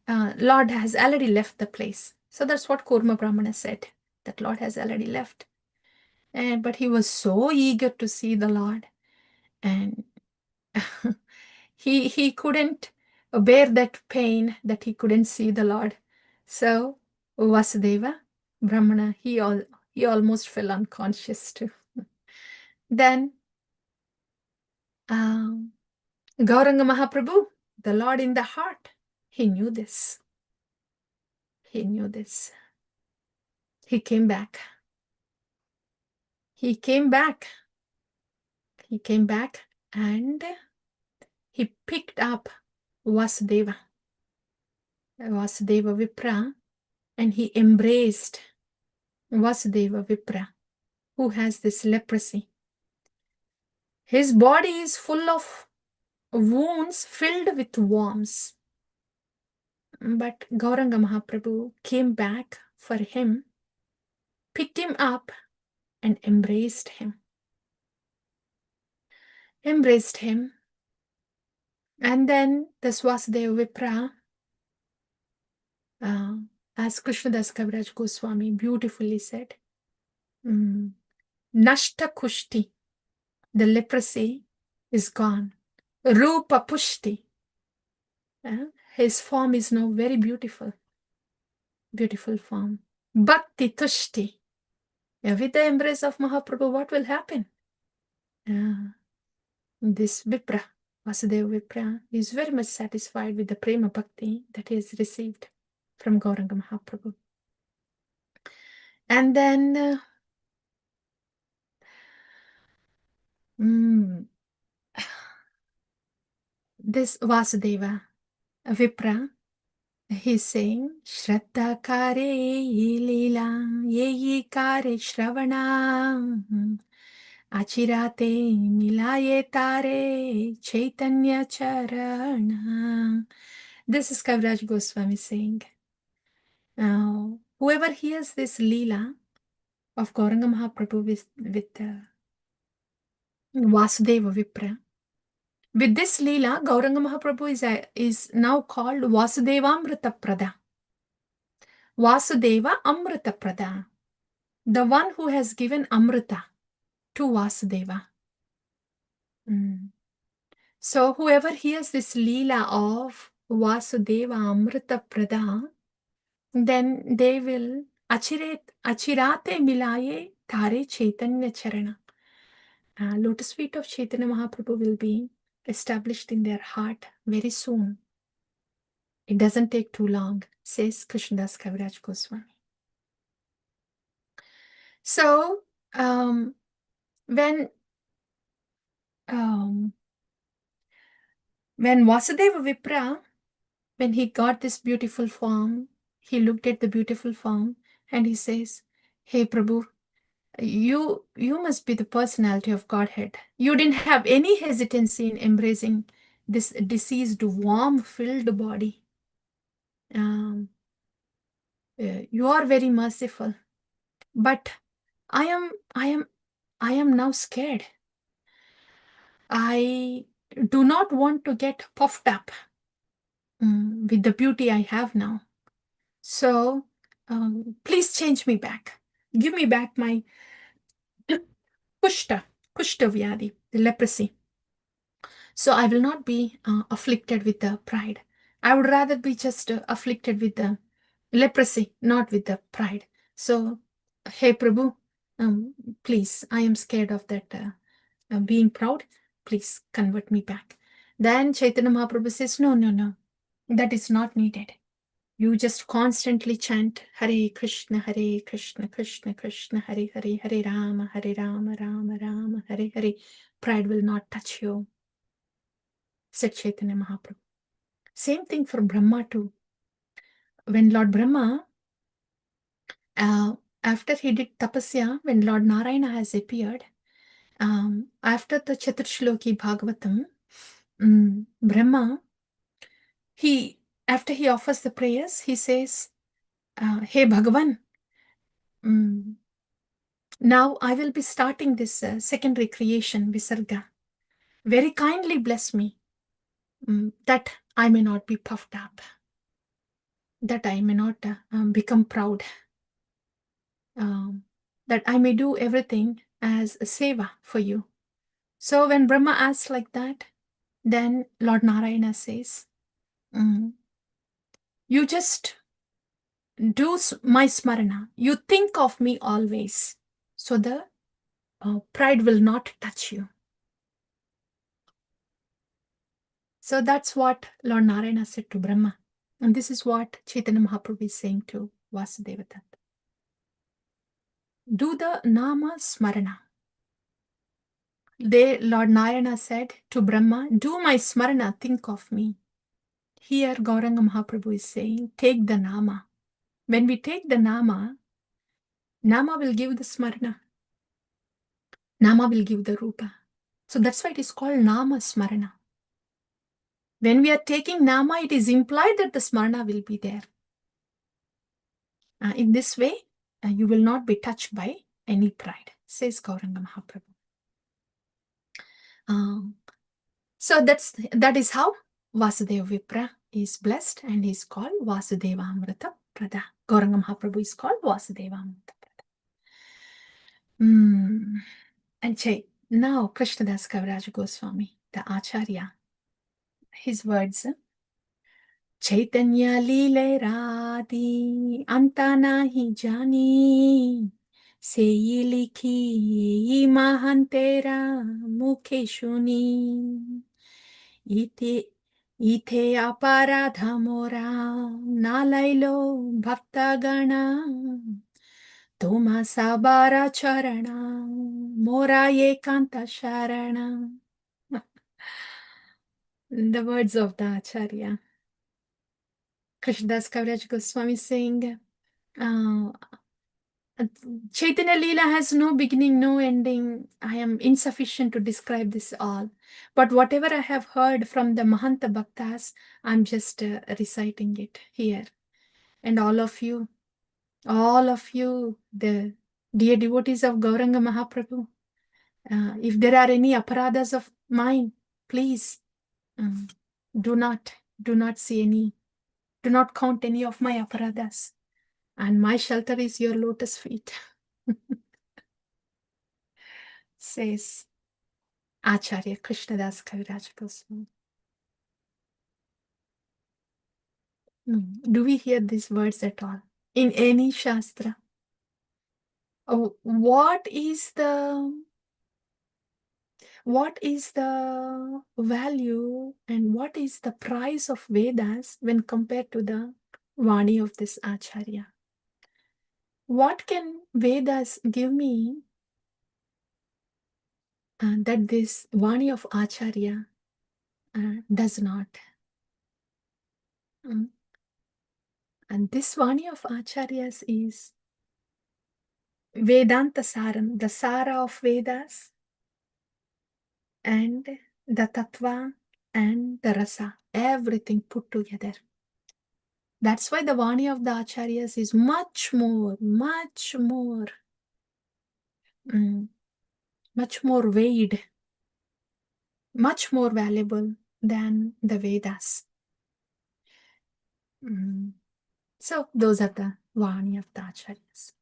Lord has already left the place. So that's what Kurma Brahmana said, that Lord has already left. But he was so eager to see the Lord, and he couldn't bear that pain that he couldn't see the Lord. So Vasudeva Brahmana, he almost fell unconscious too. Then Gauranga Mahaprabhu, the Lord in the heart, he knew this. He knew this. He came back. He came back. He came back and he picked up Vasudeva Vipra, and he embraced Vasudeva Vipra, who has this leprosy. His body is full of wounds filled with worms. But Gauranga Mahaprabhu came back for him, picked him up, and embraced him. Embraced him. And then the Vasudeva Vipra, as Krishnadas Kaviraj Goswami beautifully said, Nashta Kushti, the leprosy is gone. Rupa Pushti, his form is now very beautiful. Beautiful form. Bhakti Tushti, with the embrace of Mahaprabhu, what will happen? This Vipra, Vasudeva Vipra, is very much satisfied with the prema bhakti that he has received from Gauranga Mahaprabhu. And then this Vasudeva Vipra, he's saying, Shraddha kare Lila, yeyi kare Shravana, Achirate milaye tare Chaitanya charana. This is Kaviraj Goswami saying, whoever hears this Lila of Gauranga Mahaprabhu with Vasudeva Vipra, with this Leela, Gauranga Mahaprabhu is now called Vasudeva Amrita Prada. Vasudeva Amrita Prada, the one who has given Amrita to Vasudeva. So whoever hears this Leela of Vasudeva Amrita Prada, then they will Achirate milaye tare Chaitanya charana. Lotus feet of Chaitanya Mahaprabhu will be established in their heart very soon. It doesn't take too long, says Krishnadas Kaviraj Goswami. So, when Vasudeva Vipra, when he got this beautiful form, he looked at the beautiful form and he says, "Hey Prabhu, you must be the personality of Godhead. You didn't have any hesitancy in embracing this diseased, worm-filled body. You are very merciful, but I am now scared. I do not want to get puffed up with the beauty I have now. So please change me back. Give me back my kushta vyadi, the leprosy. So I will not be afflicted with the pride. I would rather be just afflicted with the leprosy, not with the pride. So, hey Prabhu, please, I am scared of that being proud. Please convert me back." Then Chaitanya Mahaprabhu says, no, that is not needed. You just constantly chant Hare Krishna, Krishna Krishna, Hare Hare, Hare Rama, Rama Rama, Hare Hare. Pride will not touch you, said Chaitanya Mahaprabhu. Same thing for Brahma too. When Lord Brahma, after he did tapasya, when Lord Narayana has appeared, after the Chaturshloki Bhagavatam, Brahma, after he offers the prayers, he says, "Hey Bhagavan, now I will be starting this secondary creation, Visarga. Very kindly bless me, that I may not be puffed up, that I may not become proud, that I may do everything as a seva for you." So when Brahma asks like that, then Lord Narayana says, "You just do my smarana. You think of me always, so the pride will not touch you." So that's what Lord Narayana said to Brahma. And this is what Chaitanya Mahaprabhu is saying to Vasudeva Tata. Do the Nama Smarana. Lord Narayana said to Brahma, "Do my Smarana, think of me." Here Gauranga Mahaprabhu is saying, take the Nama. When we take the Nama, Nama will give the Smarana. Nama will give the Rupa. So that's why it is called Nama Smarana. When we are taking Nama, it is implied that the Smarana will be there. In this way, you will not be touched by any pride, says Gauranga Mahaprabhu. So that is how Vasudeva Vipra is blessed and is called Vasudeva Amrita Prada. Gauranga Mahaprabhu is called Vasudeva Amrita Prada. And now Krishnadas Kaviraj Goswami, the Acharya, his words, Chaitanya Lila Radhi Anta nahi jani, Seyi likhi mahan tera mukhe shuni, Ite aparadha mora nalailo bhakta gana, Toma sabara charana mora ekanta sharana. The words of the Acharya. Krishnadas Kaviraj Goswami saying, Chaitanya Lila has no beginning, no ending. I am insufficient to describe this all. But whatever I have heard from the Mahanta Bhaktas, I'm just reciting it here. And all of you, the dear devotees of Gauranga Mahaprabhu, if there are any aparadas of mine, please do not see any, do not count any of my aparadas. And my shelter is your lotus feet, says Acharya Krishnadas Kaviraj Goswami. Do we hear these words at all in any Shastra? What is the what is the value and what is the price of Vedas when compared to the Vani of this Acharya? What can Vedas give me that this Vani of Acharya does not? Mm. And this Vani of Acharyas is Vedanta Saram, the Sara of Vedas, and the Tattva and the Rasa, everything put together. That's why the Vani of the Acharyas is much more weighed, much more valuable than the Vedas. So those are the Vani of the Acharyas.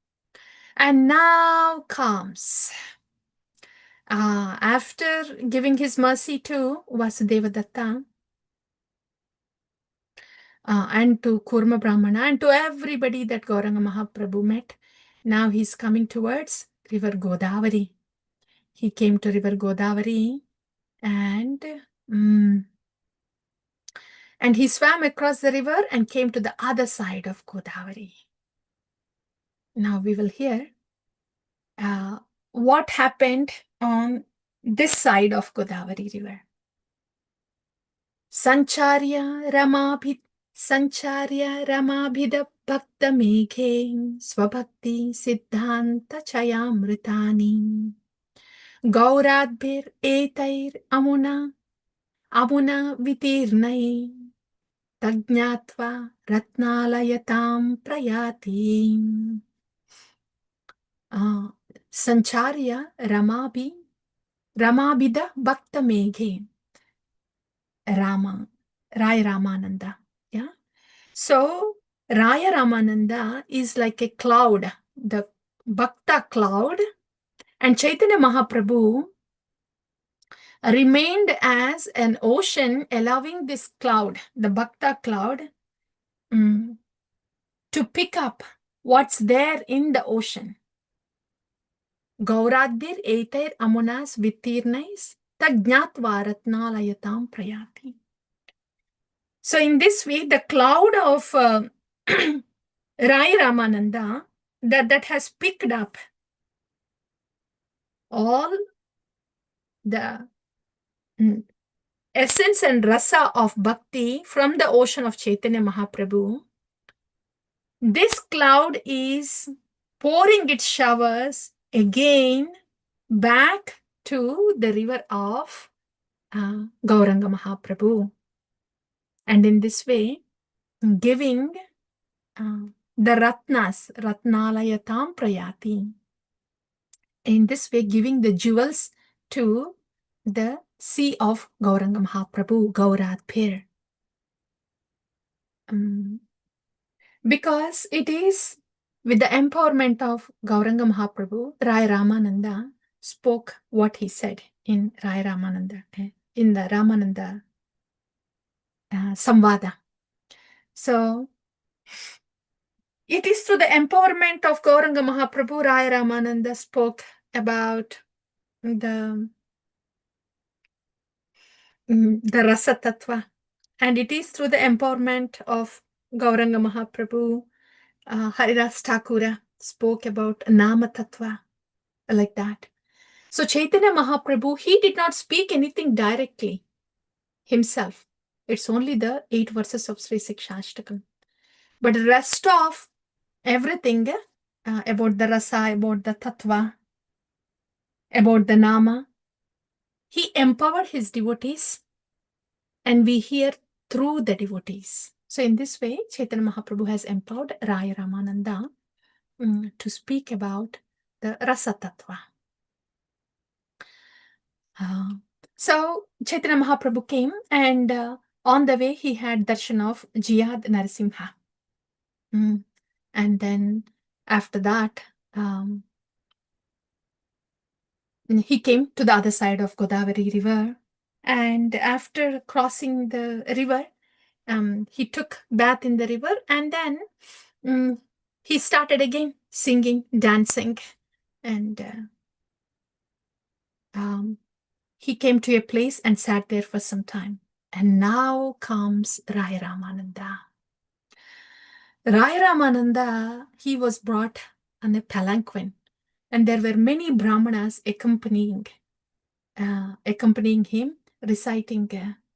And now comes, after giving his mercy to Vasudeva Datta, and to Kurma Brahmana and to everybody that Gauranga Mahaprabhu met, now he's coming towards river Godavari. He came to river Godavari and he swam across the river and came to the other side of Godavari. Now we will hear what happened on this side of Godavari river. Sancharya Ramabhida Bhakta Meghe Swabhakti Siddhanta Chayamritani Gauradbhir Etair Amuna Vitirnai Tajnatva Ratnalayatam Prayati. Sancharya Ramabhida Bhakta Meghe. Raya Ramananda. Yeah. So Raya Ramananda is like a cloud, the Bhakta cloud, and Chaitanya Mahaprabhu remained as an ocean, allowing this cloud, the Bhakta cloud, to pick up what's there in the ocean. Gauradbir Etair Amunas Vitirnais Tajnatva Ratnalayatam Prayati. So in this way, the cloud of Rai Ramananda that has picked up all the essence and rasa of bhakti from the ocean of Chaitanya Mahaprabhu, this cloud is pouring its showers again back to the river of Gauranga Mahaprabhu. And in this way, giving the Ratnas, Ratnalayatam Prayati. In this way, giving the jewels to the sea of Gauranga Mahaprabhu, Gauradbhir. Because it is with the empowerment of Gauranga Mahaprabhu, Rai Ramananda spoke what he said in Rai Ramananda, in the Ramananda Samvada. So, it is through the empowerment of Gauranga Mahaprabhu, Rai Ramananda spoke about the Rasa Tattva. And it is through the empowerment of Gauranga Mahaprabhu, Haridas Thakura spoke about Nama Tattva, like that. So Chaitanya Mahaprabhu, he did not speak anything directly himself. It's only the 8 verses of Sri Sikshashtakam. But the rest of everything about the Rasa, about the Tattva, about the Nama, he empowered his devotees, and we hear through the devotees. So in this way, Chaitanya Mahaprabhu has empowered Raya Ramananda to speak about the Rasa Tattva. So Chaitanya Mahaprabhu came, and on the way he had darshan of Jiyad Narasimha. And then after that, he came to the other side of Godavari river. And after crossing the river, he took bath in the river, and then he started again singing, dancing, and he came to a place and sat there for some time. And now comes Rai Ramananda. Rai Ramananda, he was brought on a palanquin, and there were many brahmanas accompanying him, reciting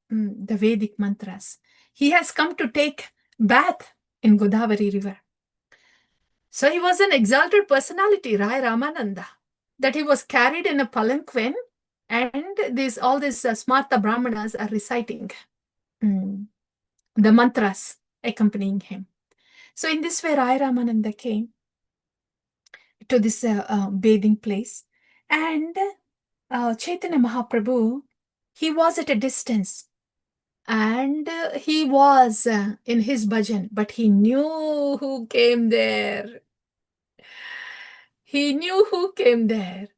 the Vedic mantras. He has come to take bath in Godavari river. So he was an exalted personality, Rai Ramananda, that he was carried in a palanquin, and all these smarta brahmanas are reciting the mantras accompanying him. So in this way, Rai Ramananda came to this bathing place, and Chaitanya Mahaprabhu, he was at a distance, and he was in his bhajan, but he knew who came there. He knew who came there,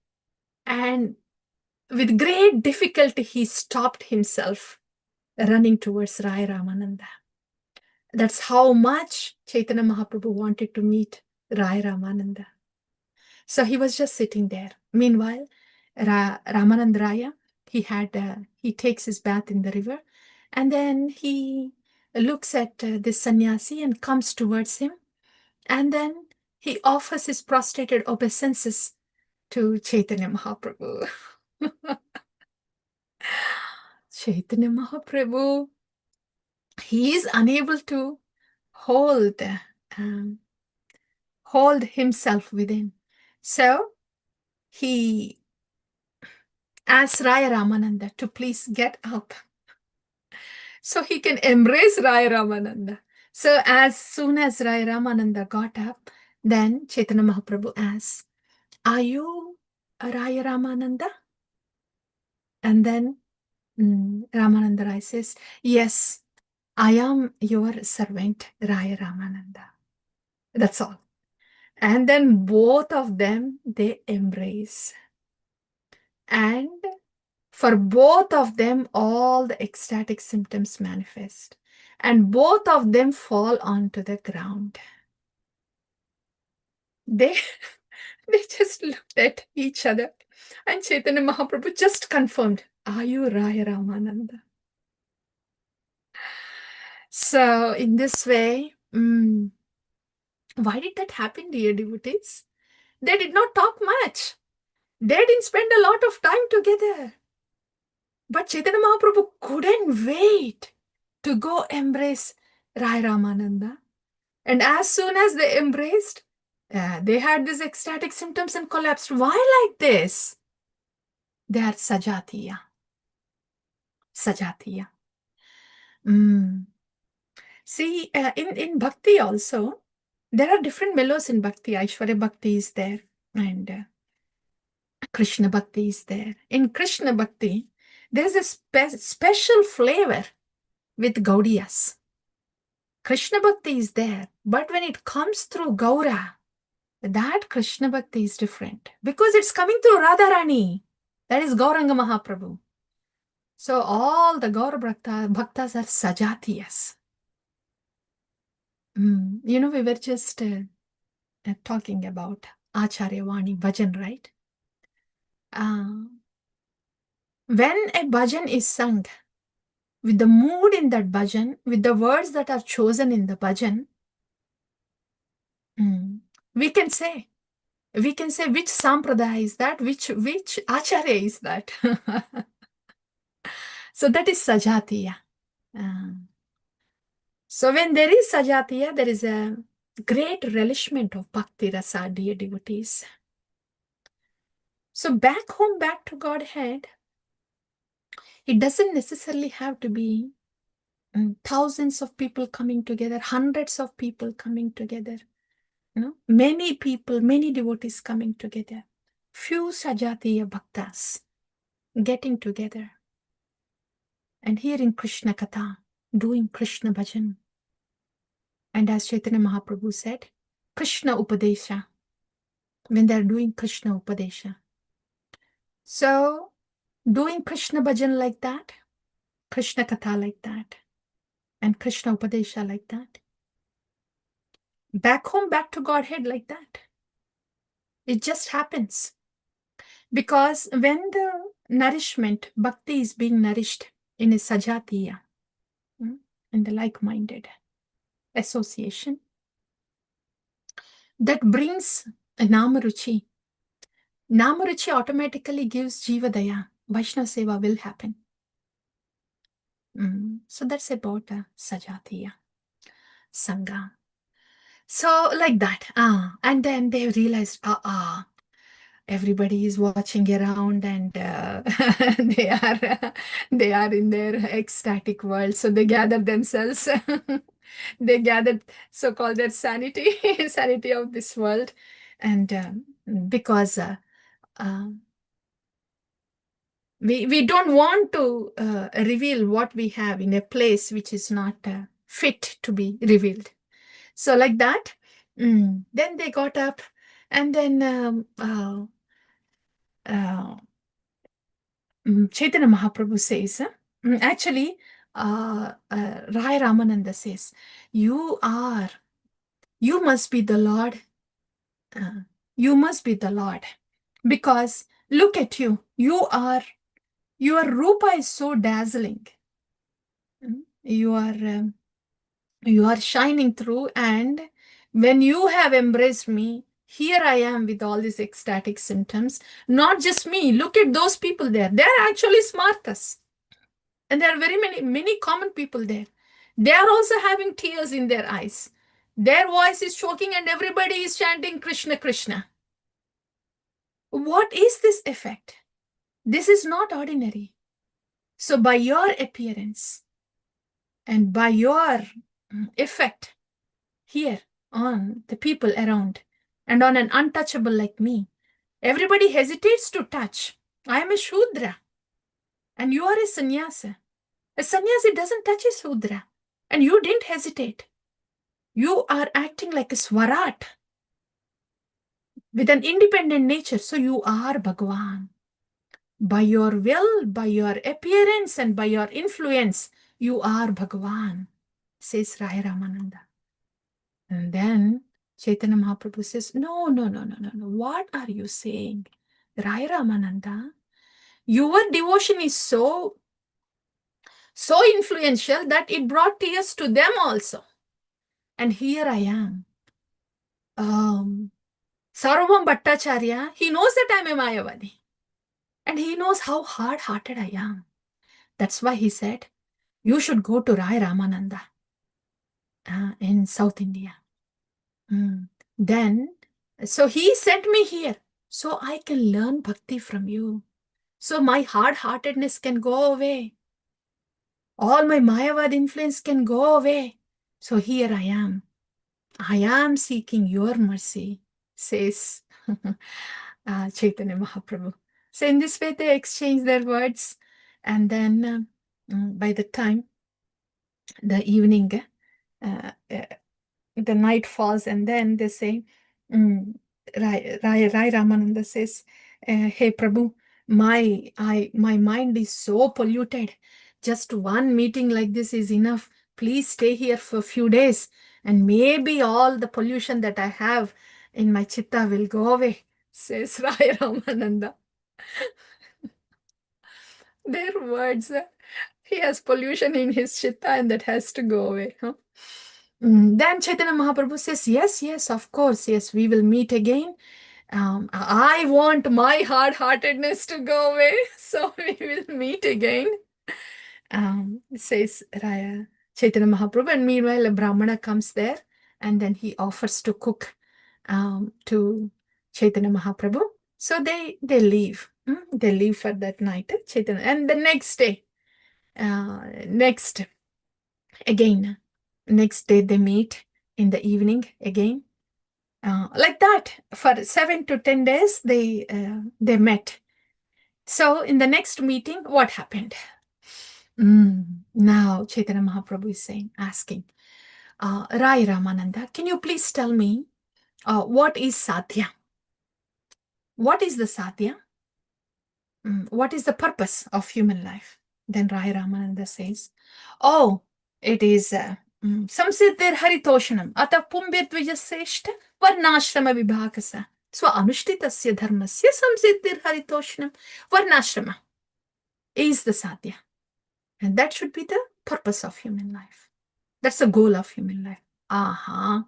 and with great difficulty, he stopped himself running towards Rai Ramananda. That's how much Chaitanya Mahaprabhu wanted to meet Rai Ramananda. So he was just sitting there. Meanwhile, Ramananda Raya, he takes his bath in the river, and then he looks at this sannyasi and comes towards him, and then he offers his prostrated obeisances to Chaitanya Mahaprabhu. Chaitanya Mahaprabhu, he is unable to hold himself within. So he asks Raya Ramananda to please get up so he can embrace Raya Ramananda. So as soon as Raya Ramananda got up, then Chaitanya Mahaprabhu asks, "Are you Raya Ramananda?" And then Ramananda Rai says, "Yes, I am your servant, Raya Ramananda." That's all. And then both of them, they embrace. And for both of them, all the ecstatic symptoms manifest. And both of them fall onto the ground. They, they just looked at each other. And Chaitanya Mahaprabhu just confirmed, "Are you Raya Ramananda?" So in this way, why did that happen, dear devotees? They did not talk much. They didn't spend a lot of time together. But Chaitanya Mahaprabhu couldn't wait to go embrace Rai Ramananda. And as soon as they embraced, they had these ecstatic symptoms and collapsed. Why like this? They are sajatiya. Sajatiya. See, in bhakti also, there are different mellows in bhakti. Aishwarya bhakti is there, and Krishna bhakti is there. In Krishna bhakti, there is a special flavor with Gaudiyas. Krishna bhakti is there, but when it comes through Gaura, that Krishna bhakti is different because it's coming through Radharani. That is Gauranga Mahaprabhu. So all the Gaura bhaktas are sajatiyas. We were just talking about Acharya Vani bhajan, right? When a bhajan is sung, with the mood in that bhajan, with the words that are chosen in the bhajan, we can say which sampradaya is that, which acharya is that. So that is sajatiya. So when there is sajatiya, there is a great relishment of bhakti rasa, dear devotees. So back home, back to Godhead, it doesn't necessarily have to be thousands of people coming together, hundreds of people coming together. Many people, many devotees coming together. Few sajatiya bhaktas getting together and hearing Krishna Katha, doing Krishna bhajan. And as Chaitanya Mahaprabhu said, Krishna Upadesha, when they're doing Krishna Upadesha. So, doing Krishna bhajan like that, Krishna Katha like that, and Krishna Upadesha like that. Back home, back to Godhead like that. It just happens. Because when the nourishment, bhakti is being nourished in a sajatiya, in the like-minded association. That brings a namaruchi. Namaruchi automatically gives jivadaya. Vaishnava seva will happen. So that's about sajatiya, sangha. So like that. And then they realized, everybody is watching around and they are they are in their ecstatic world. So they gather themselves. They gathered so-called their sanity, sanity of this world. And because we don't want to reveal what we have in a place which is not fit to be revealed. So like that, then they got up and then Chaitanya Mahaprabhu says, actually, Rai Ramananda says, you must be the Lord. You must be the Lord. Because look at you. Your rupa is so dazzling. You are shining through, and when you have embraced me, here I am with all these ecstatic symptoms. Not just me. Look at those people there. They're actually smartas. And there are many common people there. They are also having tears in their eyes. Their voice is choking and everybody is chanting Krishna, Krishna. What is this effect? This is not ordinary. So by your appearance and by your effect here on the people around and on an untouchable like me, everybody hesitates to touch. I am a Shudra and you are a sannyasa. A sannyasi doesn't touch a Shudra and you didn't hesitate. You are acting like a Swarat with an independent nature. So you are Bhagavan. By your will, by your appearance, and by your influence, you are Bhagavan, says Rai Ramananda. And then Chaitanya Mahaprabhu says, no. What are you saying? Rai Ramananda, your devotion is so influential that it brought tears to them also. And here I am. Sarvam Bhattacharya, he knows that I am a Mayavadi. And he knows how hard-hearted I am. That's why he said, you should go to Rai Ramananda in South India. Then, so he sent me here so I can learn bhakti from you. So my hard-heartedness can go away. All my Mayavad influence can go away. So here I am. I am seeking your mercy, says Chaitanya Mahaprabhu. So in this way, they exchange their words. And then by the time the evening, the night falls, and then they say, Rai Ramananda says, hey Prabhu, my mind is so polluted. Just one meeting like this is enough. Please stay here for a few days, and maybe all the pollution that I have in my chitta will go away, says Rai Ramananda. Their words, he has pollution in his chitta and that has to go away. Then Chaitanya Mahaprabhu says, yes, of course, yes, we will meet again. I want my hard-heartedness to go away, so we will meet again, says Chaitanya Mahaprabhu. And meanwhile, a Brahmana comes there and then he offers to cook to Chaitanya Mahaprabhu. So they leave. They leave for that night, Chaitanya. And the next day, next day they meet in the evening again. Like that, for 7 to 10 days, they met. So in the next meeting, what happened? Now Chaitanya Mahaprabhu is asking, Rai Ramananda, can you please tell me what is sadhya? What is the sadhya? What is the purpose of human life? Then Rai Ramananda says, it is samsiddhir haritoshanam ata pumbedvijaseshta varnashrama vibhakasa swa anushtitasya dharmasya samsiddhir haritoshanam varnashrama. is the sadhya. And that should be the purpose of human life. That's the goal of human life. Aha.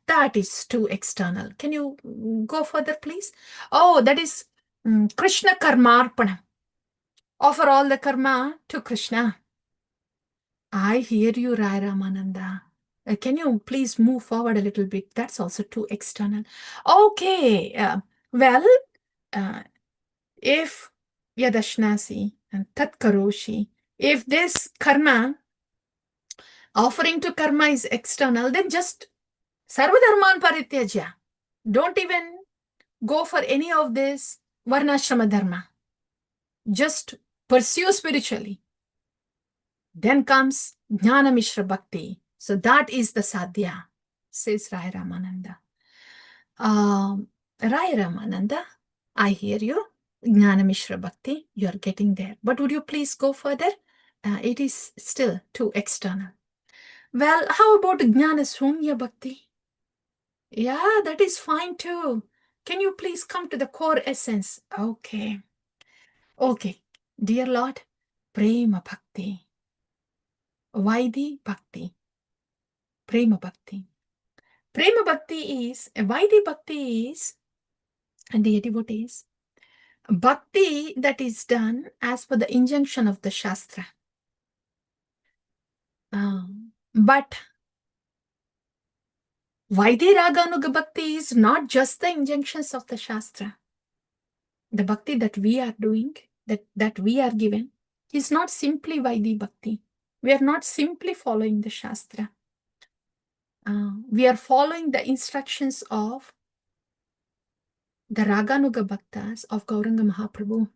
That is too external. Can you go further, please? Oh, that is Krishna Karmarpana. Offer all the karma to Krishna. I hear you, Rai Ramananda. Can you please move forward a little bit? That's also too external. Okay. Well, uh, if Yadashnasi and Tat Karoshi, if this karma, offering to karma is external, then just Sarvadharman Parityajya. Don't even go for any of this Varnashrama Dharma. Just pursue spiritually. Then comes Jnana Mishra Bhakti. So that is the sadhya, says Rai Ramananda. Rai Ramananda, I hear you. Jnana Mishra Bhakti, you are getting there. But would you please go further? It is still too external. Well, how about Jnana Shunya Bhakti? Yeah, that is fine too. Can you please come to the core essence? Okay. Okay. Dear Lord, Prema Bhakti. Vaidhi Bhakti. Prema Bhakti. Prema Bhakti is, Vaidhi Bhakti is, and dear devotees, Bhakti that is done as per the injunction of the Shastra. But Vaidhi Raganuga Bhakti is not just the injunctions of the Shastra. The Bhakti that we are doing, that we are given, is not simply Vaidhi Bhakti. We are not simply following the Shastra. We are following the instructions of the Raganuga Bhaktas of Gauranga Mahaprabhu.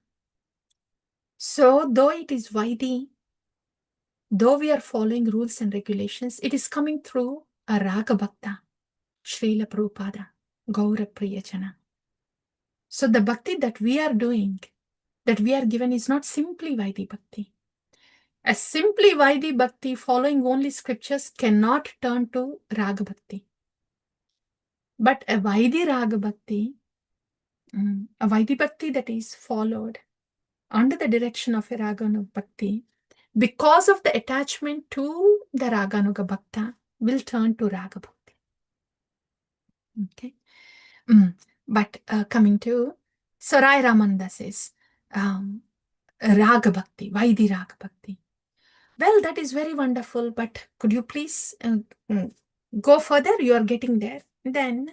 So, though it is Vaidhi, though we are following rules and regulations, it is coming through a Raga Bhakta, Srila Prabhupada, Gaura Priyajana. So, the Bhakti that we are doing, that we are given, is not simply Vaidhi Bhakti. A simply Vaidhi Bhakti following only scriptures cannot turn to Raga Bhakti. But a Vaidhi Raga Bhakti, a Vaidhi Bhakti that is followed under the direction of a Raganuga Bhakti, because of the attachment to the Raganuga Bhakta, will turn to Raga Bhakti. Okay. But coming to Sarai Ramananda says, Raga Bhakti, Vaidhi Raga Bhakti. Well, that is very wonderful, but could you please go further? You are getting there. Then,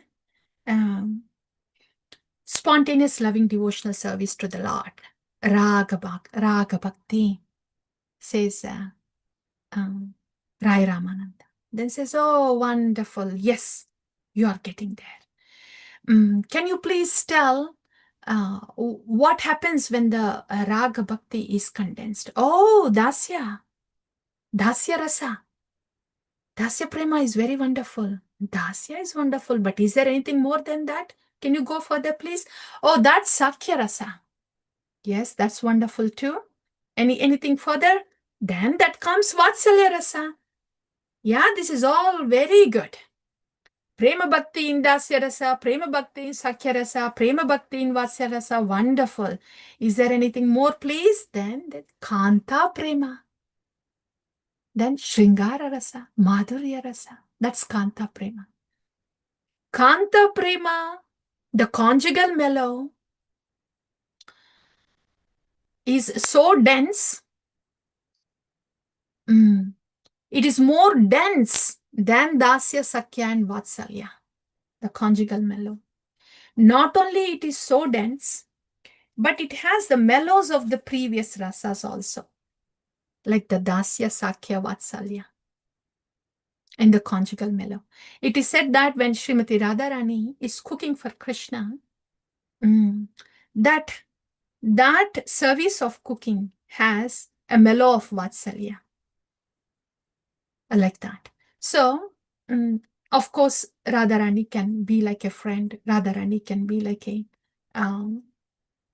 spontaneous loving devotional service to the Lord. Raga Bhakti, says Rai Ramananda. Then says, oh, wonderful. Yes, you are getting there. Can you please tell what happens when the Raga Bhakti is condensed? Oh, Dasya Rasa. Dasya Prema is very wonderful. Dasya is wonderful, but is there anything more than that? Can you go further, please? Oh, that's Sakya Rasa. Yes, that's wonderful too. Anything further? Then that comes Vatsalya Rasa. Yeah, this is all very good. Prema Bhakti in Dasya Rasa, Prema Bhakti in Sakya Rasa, Prema Bhakti in Vatsalya Rasa. Wonderful. Is there anything more, please? Then Kanta Prema. Then Shringara Rasa, Madhurya Rasa. That's Kanta Prema. Kanta Prema, the conjugal mellow, is so dense. It is more dense than Dasya, Sakya and Vatsalya, the conjugal mellow. Not only it is so dense, but it has the mellows of the previous rasas also, like the Dasya, Sakya, Vatsalya, and the conjugal mellow. It is said that when Srimati Radharani is cooking for Krishna, that service of cooking has a mellow of Vatsalya, like that. So, of course, Radharani can be like a friend. Radharani can be like a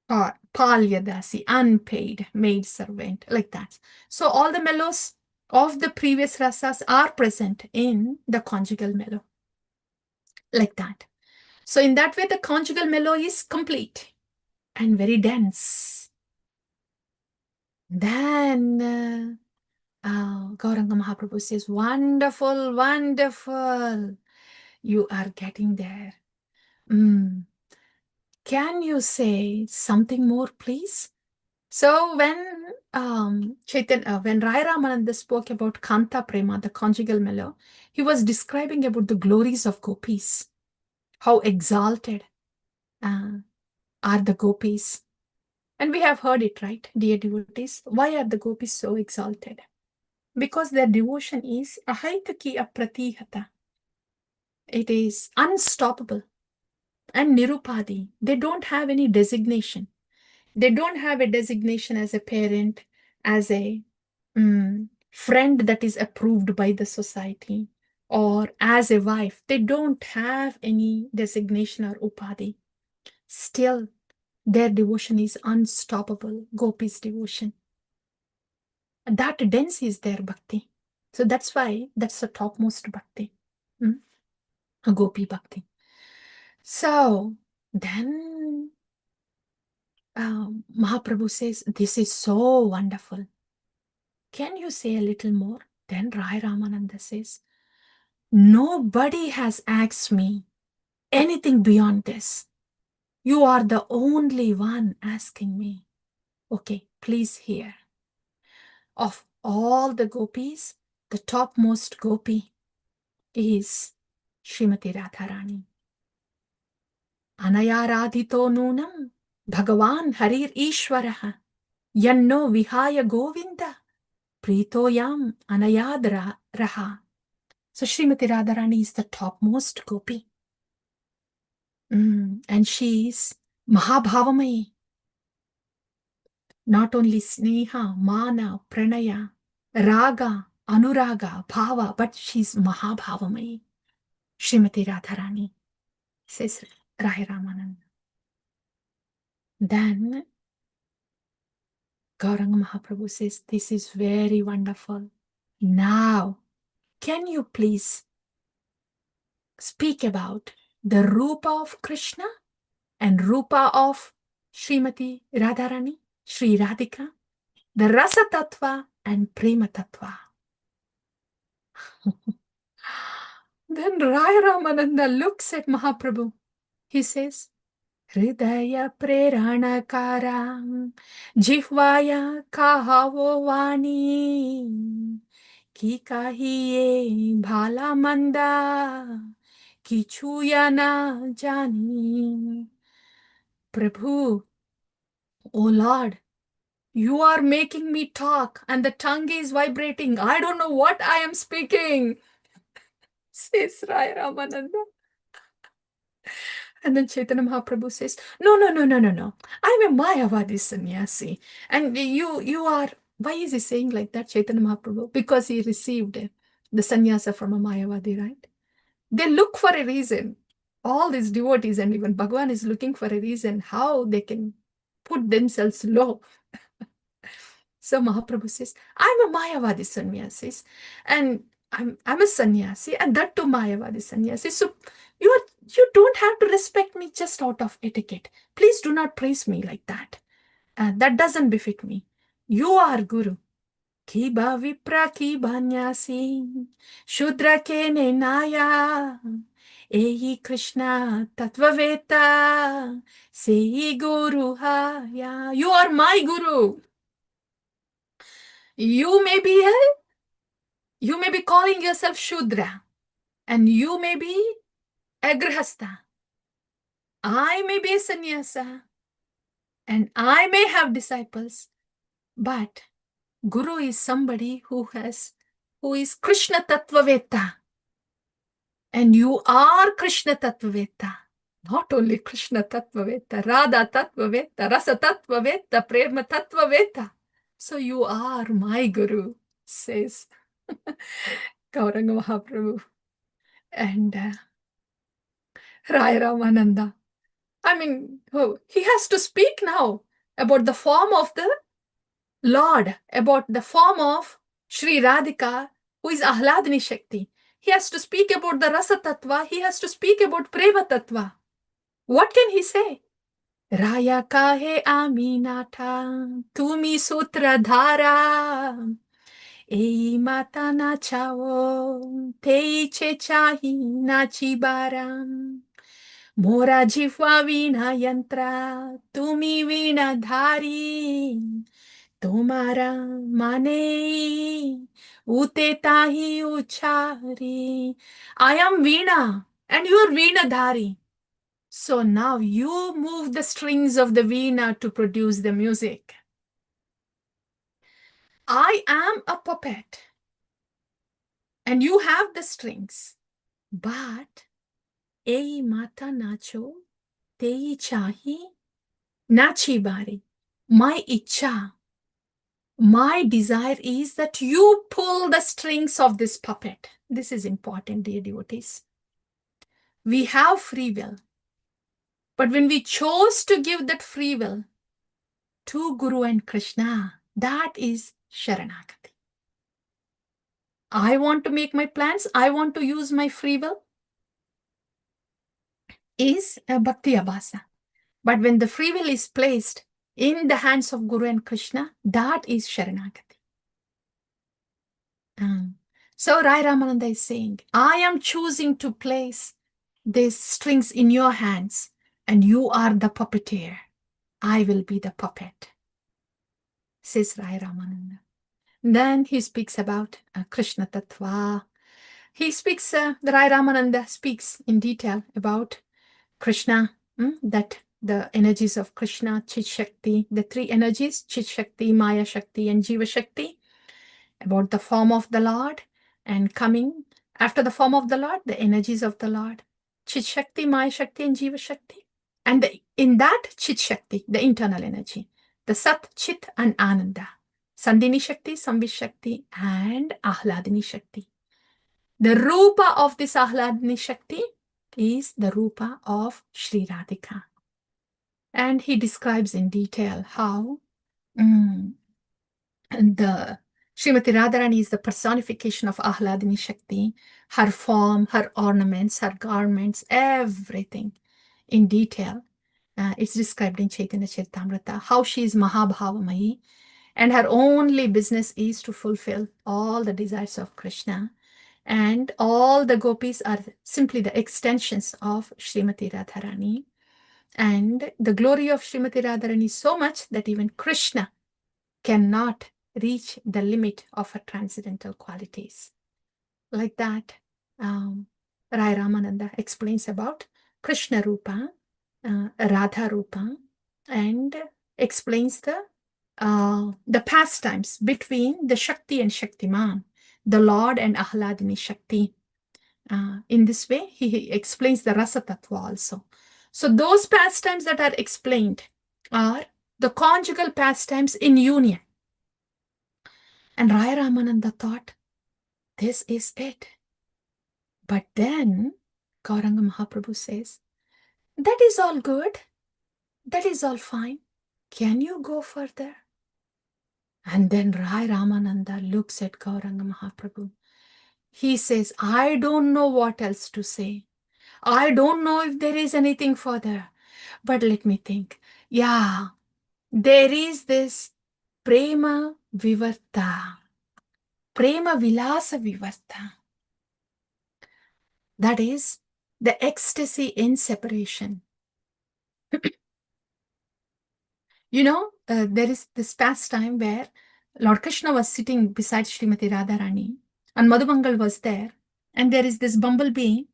Palyadasi, unpaid maid servant, like that. So all the mellows of the previous rasas are present in the conjugal mellow, like that. So in that way, the conjugal mellow is complete and very dense. Then Gauranga Mahaprabhu says, wonderful, wonderful. You are getting there. Can you say something more, please? So when when Rai Ramananda spoke about Kanta Prema, the conjugal mellow, he was describing about the glories of gopis, how exalted are the gopis. And we have heard it, right, dear devotees? Why are the gopis so exalted? Because their devotion is ahaitaki apratihata. It is unstoppable and nirupadi. They don't have any designation. They don't have a designation as a parent, as a friend that is approved by the society, or as a wife. They don't have any designation or upadi. Still, their devotion is unstoppable. Gopi's devotion. That dense is their bhakti. So that's why that's the topmost bhakti. Gopi bhakti. So then Mahaprabhu says, this is so wonderful. Can you say a little more? Then Rai Ramananda says, nobody has asked me anything beyond this. You are the only one asking me. Okay, please hear. Of all the gopis, the topmost gopi is Srimati Radharani. Anayaradhito nunam Bhagavan Harir Ishwaraha Yanno Vihaya Govinda Pritoyam Anayadra Raha. So Srimati Radharani is the topmost gopi. And she is Mahabhavamayi. Not only Sneha, Mana, Pranaya, Raga, Anuraga, Bhava, but she's Mahabhavamayi. Srimati Radharani, says Rai Ramananda. Then Gauranga Mahaprabhu says, this is very wonderful. Now, can you please speak about the Rupa of Krishna and Rupa of Srimati Radharani, Sri Radhika, the Rasa Tattva and Prema Tattva? Then Rai Ramananda looks at Mahaprabhu. He says, Hridaya Preranakara Jihvaya Kahavo Vani Ki Kahiye Bhala Manda Kichuya Na Jani. Prabhu, oh Lord, you are making me talk and the tongue is vibrating. I don't know what I am speaking, says Rai Ramananda. And then Chaitanya Mahaprabhu says, no. I'm a Mayavadi sannyasi. And you are, why is he saying like that, Chaitanya Mahaprabhu? Because he received the sannyasa from a Mayavadi, right? They look for a reason. All these devotees and even Bhagavan is looking for a reason how they can put themselves low. So Mahaprabhu says, I'm a Mayavadi sannyasi and I'm a sannyasi and that too Mayavadi sannyasi. So you don't have to respect me just out of etiquette. Please do not praise me like that. That doesn't befit me. You are Guru. Kiba vipra kiba nyasi Shudra ke naya Ehi Krishna Tatvaveta Sei Guru Haya. You are my Guru. You may be calling yourself Shudra and you may be a Grihastha. I may be a sannyasa and I may have disciples, but Guru is somebody who is Krishna Tattvaveta. And you are Krishna Tattvaveta. Not only Krishna Tattvaveta, Radha Tattvaveta, Rasa Tattvaveta, Prema Tattvaveta. So you are my Guru, says Gauranga Mahaprabhu. And Rai Ramananda. I mean, he has to speak now about the form of the Lord, about the form of Sri Radhika, who is Ahladini Shakti. He has to speak about the Rasa Tattva. He has to speak about Prema Tattva. What can he say? Raya kahe Aminata, tumi sutradhara. Ei mata nachao, tei chechahi nachibara. Mora jifwa vina yantra, tumi vina dhari. Tomara mane, ute tahi uchari. I am Veena, and you are Veena Dhari. So now you move the strings of the Veena to produce the music. I am a puppet, and you have the strings. But, ei mata nacho, tei chahi, nachi bari. My icha, my desire is that you pull the strings of this puppet. This is important, dear devotees. We have free will. But when we chose to give that free will to Guru and Krishna, that is Sharanagati. I want to make my plans. I want to use my free will. Is a Bhakti Abhasa. But when the free will is placed in the hands of Guru and Krishna, that is Sharanagati. So Rai Ramananda is saying, I am choosing to place these strings in your hands, and you are the puppeteer. I will be the puppet, says Rai Ramananda. Then he speaks about Krishna Tattva. He speaks, Rai Ramananda speaks in detail about Krishna, that the energies of Krishna, Chit Shakti, the three energies, Chit Shakti, Maya Shakti, and Jiva Shakti, about the form of the Lord, and coming after the form of the Lord, the energies of the Lord, Chit Shakti, Maya Shakti, and Jiva Shakti. And in that Chit Shakti, the internal energy, the Sat, Chit, and Ananda, Sandhini Shakti, Samvit Shakti, and Ahladini Shakti. The Rupa of this Ahladini Shakti is the Rupa of Sri Radhika. And he describes in detail how the Srimati Radharani is the personification of Ahladini Shakti, her form, her ornaments, her garments, everything in detail. It's described in Chaitanya Charitamrita, how she is Mahabhavamayi, and her only business is to fulfill all the desires of Krishna. And all the gopis are simply the extensions of Srimati Radharani. And the glory of Srimati Radharani is so much that even Krishna cannot reach the limit of her transcendental qualities. Like that, Rai Ramananda explains about Krishna Rupa, Radha Rupa, and explains the pastimes between the Shakti and Shaktiman, the Lord and Ahladini Shakti. In this way, he explains the Rasa Tattva also. So those pastimes that are explained are the conjugal pastimes in union. And Rai Ramananda thought, this is it. But then Gauranga Mahaprabhu says, that is all good. That is all fine. Can you go further? And then Rai Ramananda looks at Gauranga Mahaprabhu. He says, I don't know what else to say. I don't know if there is anything further. But let me think. Yeah, there is this Prema Vivarta. Prema Vilasa Vivarta. That is the ecstasy in separation. There is this pastime where Lord Krishna was sitting beside Srimati Radharani, and Madhumangal was there, and there is this bumblebee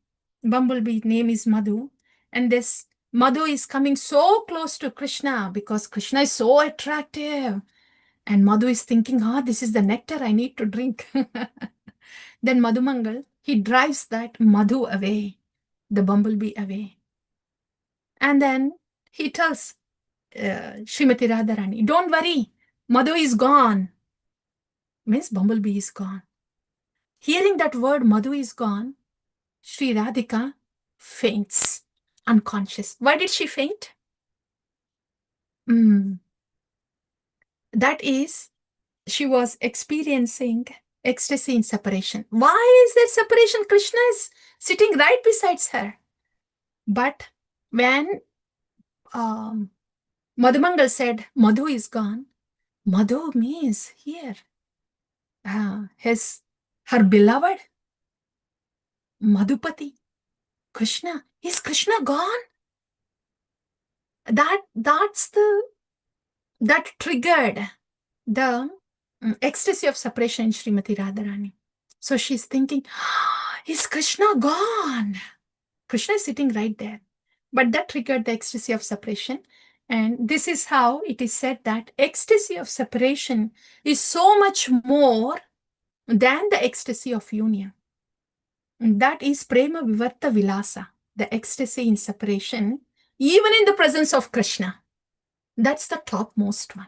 name is Madhu, and this Madhu is coming so close to Krishna because Krishna is so attractive, and Madhu is thinking, this is the nectar I need to drink. Then Madhumangal, he drives that Madhu away, the bumblebee away. And then he tells Srimati Radharani, don't worry, Madhu is gone. Means bumblebee is gone. Hearing that word, Madhu is gone, Sri Radhika faints, unconscious. Why did she faint? That is, she was experiencing ecstasy in separation. Why is there separation? Krishna is sitting right beside her. But when Madhumangal said, Madhu is gone. Madhu means here. Her beloved Madhupati, Krishna. Is Krishna gone? That triggered the ecstasy of separation in Srimati Radharani. So she's thinking, is Krishna gone? Krishna is sitting right there. But that triggered the ecstasy of separation. And this is how it is said that ecstasy of separation is so much more than the ecstasy of union. That is prema vivarta vilasa, the ecstasy in separation, even in the presence of Krishna. That's the topmost one.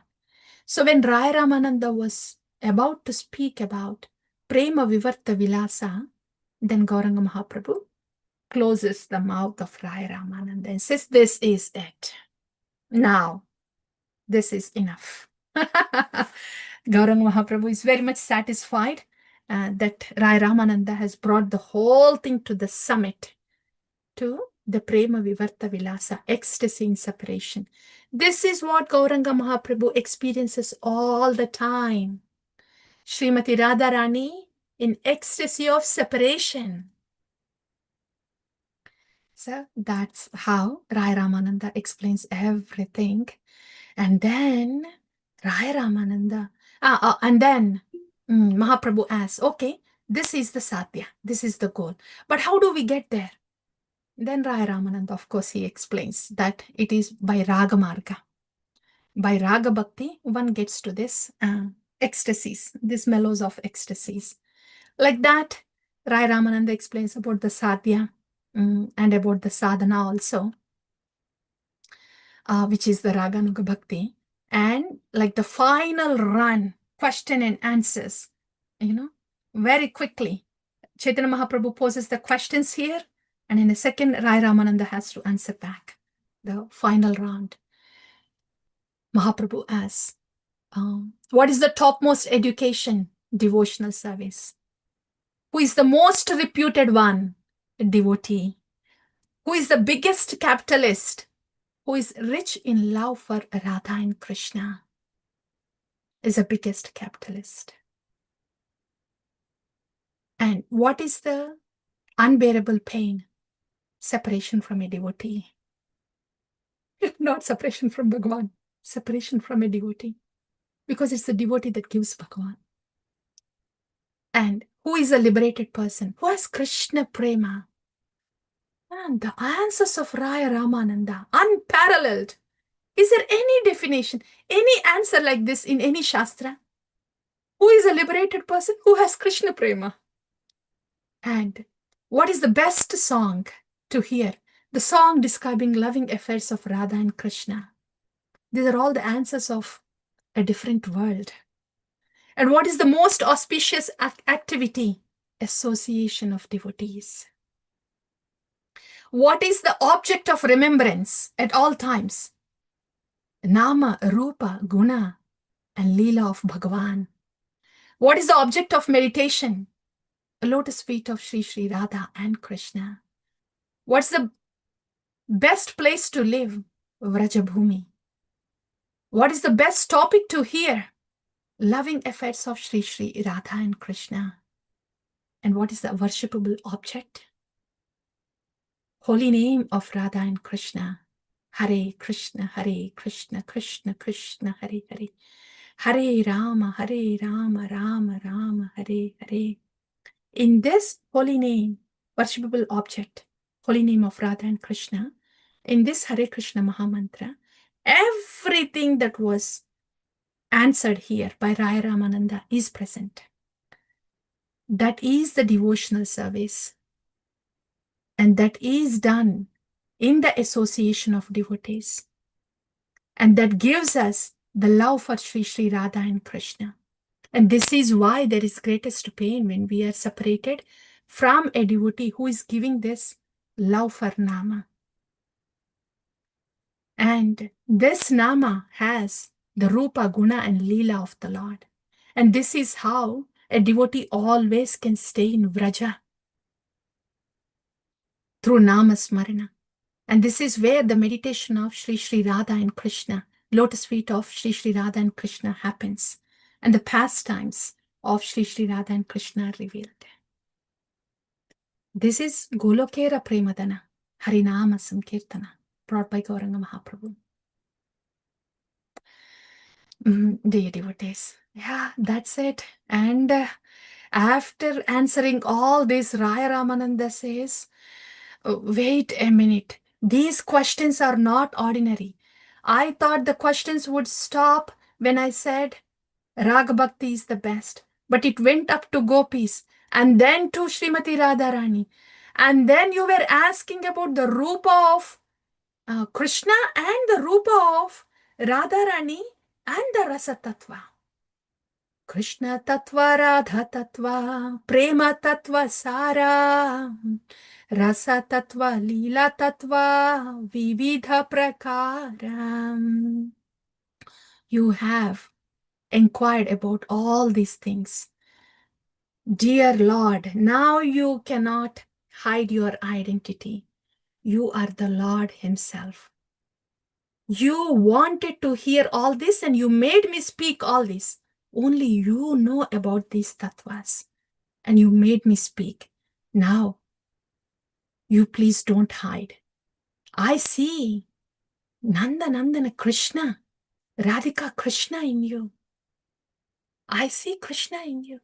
So when Raya Ramananda was about to speak about prema vivarta vilasa, then Gauranga Mahaprabhu closes the mouth of Raya Ramananda and says, this is it. Now, this is enough. Gauranga Mahaprabhu is very much satisfied that Raya Ramananda has brought the whole thing to the summit, to the Prema Vivarta Vilasa, ecstasy in separation. This is what Gauranga Mahaprabhu experiences all the time. Srimati Radharani in ecstasy of separation. So that's how Raya Ramananda explains everything. And then Raya Ramananda, and then Mahaprabhu asks, okay, this is the sadhya, this is the goal. But how do we get there? Then Raya Ramananda, of course, he explains that it is by Raga Marga. By Raga Bhakti, one gets to this ecstasies, these mellows of ecstasies. Like that, Raya Ramananda explains about the sadhya and about the sadhana also, which is the Raganuga Bhakti. And like the final run, question and answers, very quickly. Chaitanya Mahaprabhu poses the questions here, and in a second, Raya Ramananda has to answer back. The final round. Mahaprabhu asks, what is the topmost education? Devotional service. Who is the most reputed one? A devotee. Who is the biggest capitalist? Who is rich in love for Radha and Krishna? Is the biggest capitalist. And what is the unbearable pain? Separation from a devotee. Not separation from Bhagavan, separation from a devotee. Because it's the devotee that gives Bhagavan. And who is a liberated person? Who has Krishna Prema? And the answers of Raya Ramananda, unparalleled. Is there any definition, any answer like this in any Shastra? Who is a liberated person? Who has Krishna Prema? And what is the best song to hear? The song describing loving affairs of Radha and Krishna. These are all the answers of a different world. And what is the most auspicious activity? Association of devotees. What is the object of remembrance at all times? Nama, Rupa, Guna, and Lila of Bhagavan. What is the object of meditation? The lotus feet of Sri Sri Radha and Krishna. What's the best place to live? Vrajabhumi. What is the best topic to hear? Loving affairs of Sri Sri Radha and Krishna. And what is the worshipable object? Holy name of Radha and Krishna. Hare Krishna, Krishna Krishna, Hare Hare. Hare Rama, Rama Rama, Hare Hare. In this holy name, worshipable object, holy name of Radha and Krishna, in this Hare Krishna Mahamantra, everything that was answered here by Raya Ramananda is present. That is the devotional service. And that is done in the association of devotees. And that gives us the love for Sri Sri Radha and Krishna. And this is why there is greatest pain when we are separated from a devotee who is giving this love for Nama. And this Nama has the Rupa, Guna, and Lila of the Lord. And this is how a devotee always can stay in Vraja through Nama Smarana. And this is where the meditation of Sri Sri Radha and Krishna lotus feet of Sri Radha and Krishna happens, and the pastimes of Sri Radha and Krishna are revealed. This is Golokera Premadana, Harinama Sankirtana, brought by Gauranga Mahaprabhu. Dear devotees, yeah, that's it. And after answering all this, Raya Ramananda says, wait a minute. These questions are not ordinary. I thought the questions would stop when I said Raga Bhakti is the best. But it went up to Gopis and then to Srimati Radharani. And then you were asking about the Rupa of Krishna and the Rupa of Radharani and the Rasa Tattva. Krishna Tattva, Radha Tattva, Prema Tattva Sara, Rasa Tattva, Lila Tattva, Vividha Prakaram. You have inquired about all these things. Dear Lord, now you cannot hide your identity. You are the Lord Himself. You wanted to hear all this and you made me speak all this. Only you know about these tattvas and you made me speak. Now, you please don't hide. I see Nanda Nandana Krishna, Radhika Krishna in you. I see Krishna in you.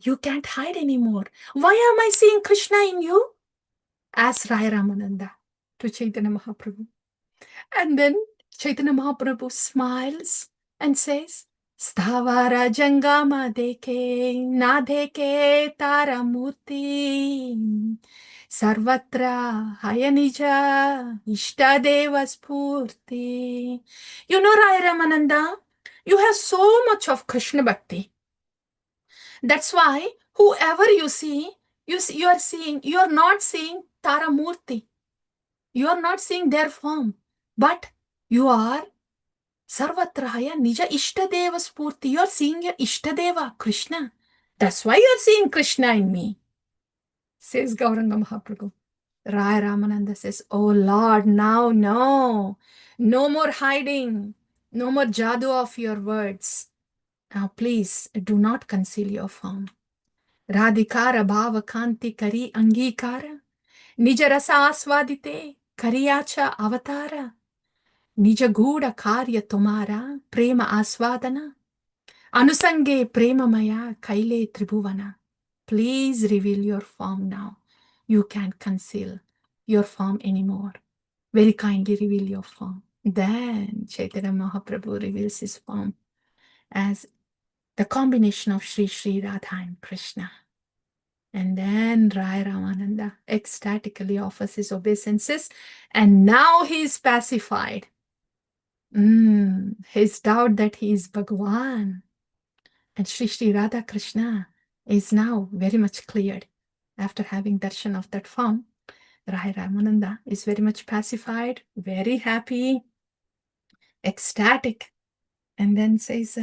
You can't hide anymore. Why am I seeing Krishna in you? Asked Raya Ramananda to Chaitanya Mahaprabhu. And then Chaitanya Mahaprabhu smiles and says, Stavara Jangama deke, na deke tara murti, sarvatra hayanija, ishtadeva spurti. You know, Raya Ramananda, you have so much of Krishna Bhakti. That's why whoever you see, you are not seeing Tara Murti. You are not seeing their form. But you are Sarvatraya Nija Ishtadeva Spurti. You are seeing your Ishtadeva, Krishna. That's why you are seeing Krishna in me, says Gauranga Mahaprabhu. Raya Ramananda says, oh Lord, now no. No more hiding. No more jadoo of your words. Now please do not conceal your form. Radhikara Bhava Kanti Kari Angikara. Nija Rasa Aswadite Kariyacha Avatara. Nija Guda Karya Tomara Prema Aswadana. Anusange Prema Maya Kaile Tribhuvana. Please reveal your form now. You can't conceal your form anymore. Very kindly reveal your form. Then Chaitanya Mahaprabhu reveals his form as the combination of Sri Radha and Krishna. And then Raya Ramananda ecstatically offers his obeisances, and now he is pacified. His doubt that he is Bhagwan and Sri Radha Krishna is now very much cleared. After having darshan of that form, Raya Ramananda is very much pacified, very happy, ecstatic, and then says,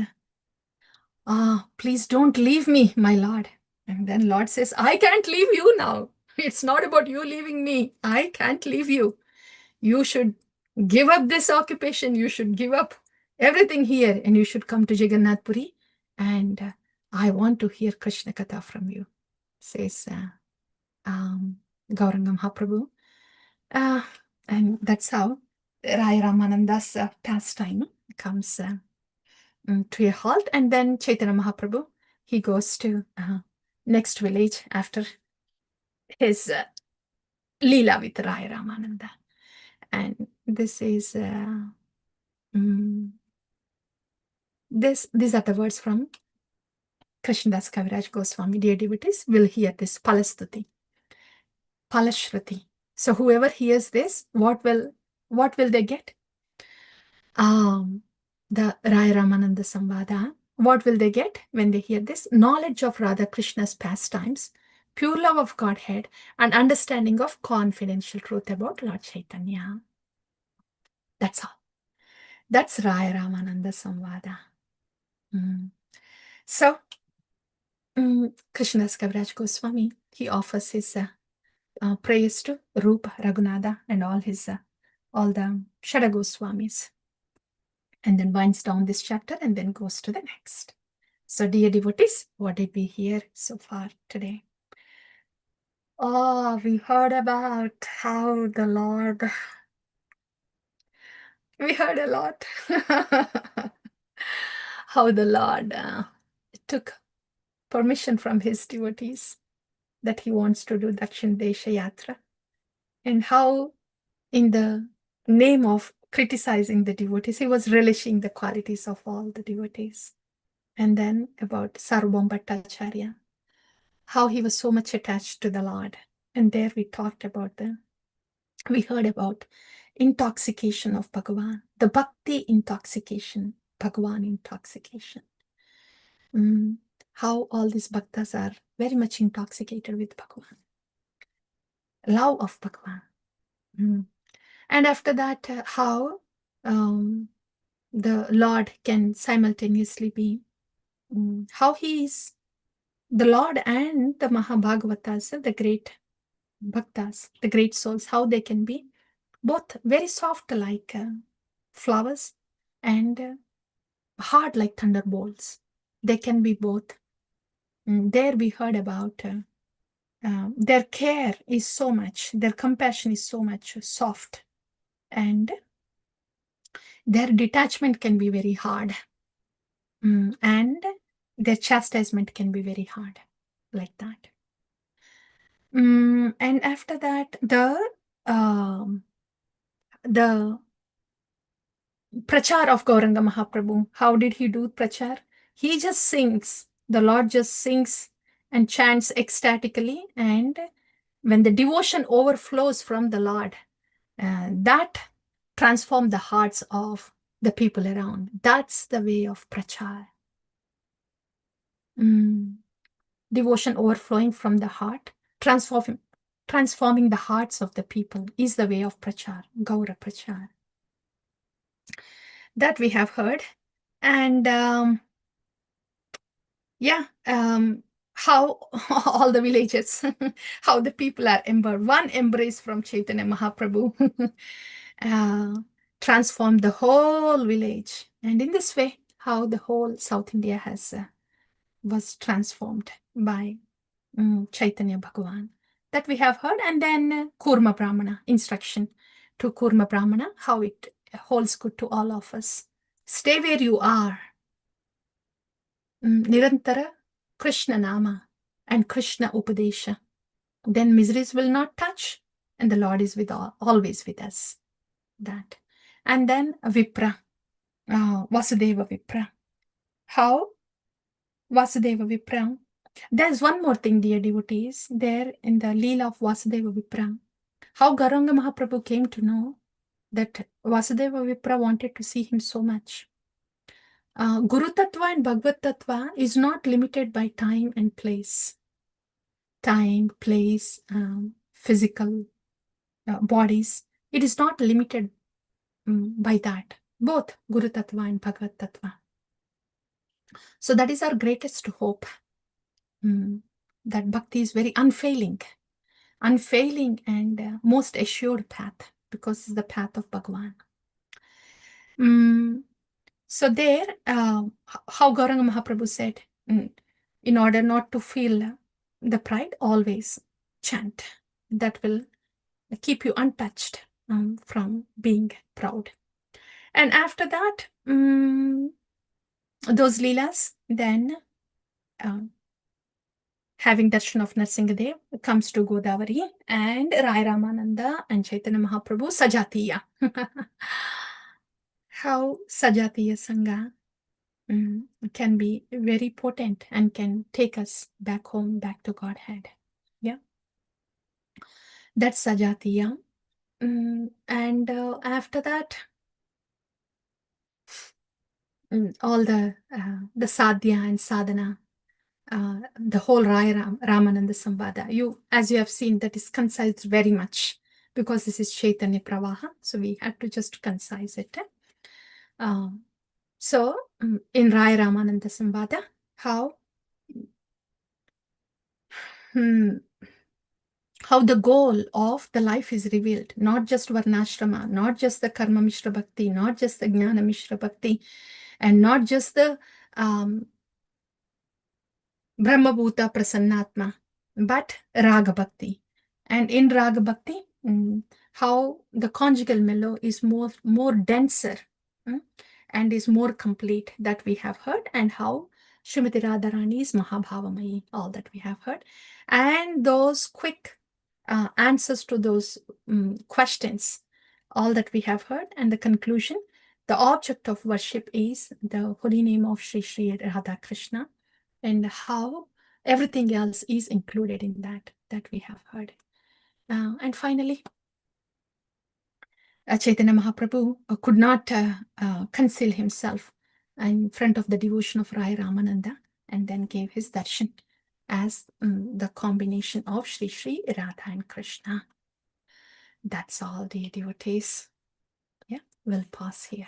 please don't leave me, my Lord. And then Lord says, I can't leave you now. It's not about you leaving me. I can't leave you. You should give up this occupation. You should give up everything here and you should come to Jagannath Puri. And I want to hear Krishna Katha from you, says Gauranga Mahaprabhu. And that's how Raya Ramananda's pastime comes to a halt. And then Chaitanya Mahaprabhu, he goes to next village after his Lila with Raya Ramananda. And this is these are the words from Krishnadas Kaviraj Goswami. Dear devotees will hear this Palastuti, Palashruti. So whoever hears this, what will they get? The Raya Ramananda Samvada. What will they get when they hear this? Knowledge of Radha Krishna's pastimes, pure love of Godhead, and understanding of confidential truth about Lord Chaitanya. That's all. That's Raya Ramananda Samvada. So, Krishnadas Kaviraj Goswami, he offers his prayers to Rupa, Raghunatha, and all the Shada Goswamis. and then winds down this chapter and then goes to the next. So, dear devotees, what did we hear so far today? Oh, we heard about how the Lord, we heard a lot. How the Lord took permission from his devotees that he wants to do Dakshin Desha Yatra, and how, in the name of criticizing the devotees, he was relishing the qualities of all the devotees. And then about Sarvabhauma Bhattacharya, how he was so much attached to the Lord. And there we talked about we heard about intoxication of Bhagavan, the bhakti intoxication, Bhagavan intoxication. How all these bhaktas are very much intoxicated with Bhagavan, love of Bhagavan. And after that, how the Lord can simultaneously be, how he is the Lord and the Mahabhagavatas, the great bhaktas, the great souls, how they can be both very soft like flowers and hard like thunderbolts. They can be both. There we heard about their care is so much, their compassion is so much soft, and their detachment can be very hard. And their chastisement can be very hard, like that. And after that, the prachar of Gauranga Mahaprabhu. How did he do prachar? He just sings. The Lord just sings and chants ecstatically. And when the devotion overflows from the Lord, that transforms the hearts of the people around. That's the way of prachar. Devotion overflowing from the heart, transforming the hearts of the people is the way of prachar, Gaura prachar. That we have heard. And how all the villages, how the people are embraced. One embrace from Chaitanya Mahaprabhu transformed the whole village. And in this way, how the whole South India was transformed by Chaitanya Bhagavan. That we have heard. And then Kurma Brahmana, instruction to Kurma Brahmana, how it holds good to all of us. Stay where you are. Nirantara Krishna Nama and Krishna Upadesha. Then miseries will not touch, and the Lord is always with us. That. And then Vipra, Vasudeva Vipra. How? Vasudeva Vipra. There's one more thing, dear devotees, there in the Lila of Vasudeva Vipra. How Gauranga Mahaprabhu came to know that Vasudeva Vipra wanted to see him so much. Guru Tattva and Bhagavad Tattva is not limited by time and place. Time, place, physical bodies. It is not limited by that. Both Guru Tattva and Bhagavad Tattva. So that is our greatest hope. That bhakti is very unfailing and most assured path, because it's the path of Bhagavan. So there, how Gauranga Mahaprabhu said, in order not to feel the pride, always chant. That will keep you untouched from being proud. And after that, those Leelas, then having darshan of Narsingadev comes to Godavari and Rai Ramananda and Chaitanya Mahaprabhu Sajatiya. How Sajatiya Sangha can be very potent and can take us back home, back to Godhead. Yeah. That's Sajatiya. And after that, all the sadhya and sadhana, the whole Raya Ramananda Samvada. As you have seen, that is concise very much, because this is Chaitanya Pravaham, so we had to just concise it. So in Raya Ramananda Samvada, how how the goal of the life is revealed, not just Varnashrama, not just the Karma Mishra Bhakti, not just the Jnana Mishra Bhakti, and not just the Brahmabhuta Prasannatma, but Raga Bhakti. And in Raga Bhakti, how the conjugal mellow is more denser and is more complete, that we have heard, and how Srimati Radharani is Mahabhavamayi, all that we have heard. And those quick answers to those questions, all that we have heard, and the conclusion, the object of worship is the holy name of Sri Sri Radha Krishna, and how everything else is included in that we have heard. And finally, Chaitanya Mahaprabhu could not conceal himself in front of the devotion of Rai Ramananda, and then gave his darshan as the combination of Sri Sri Radha and Krishna. That's all, dear devotees. Yeah, we'll pause here.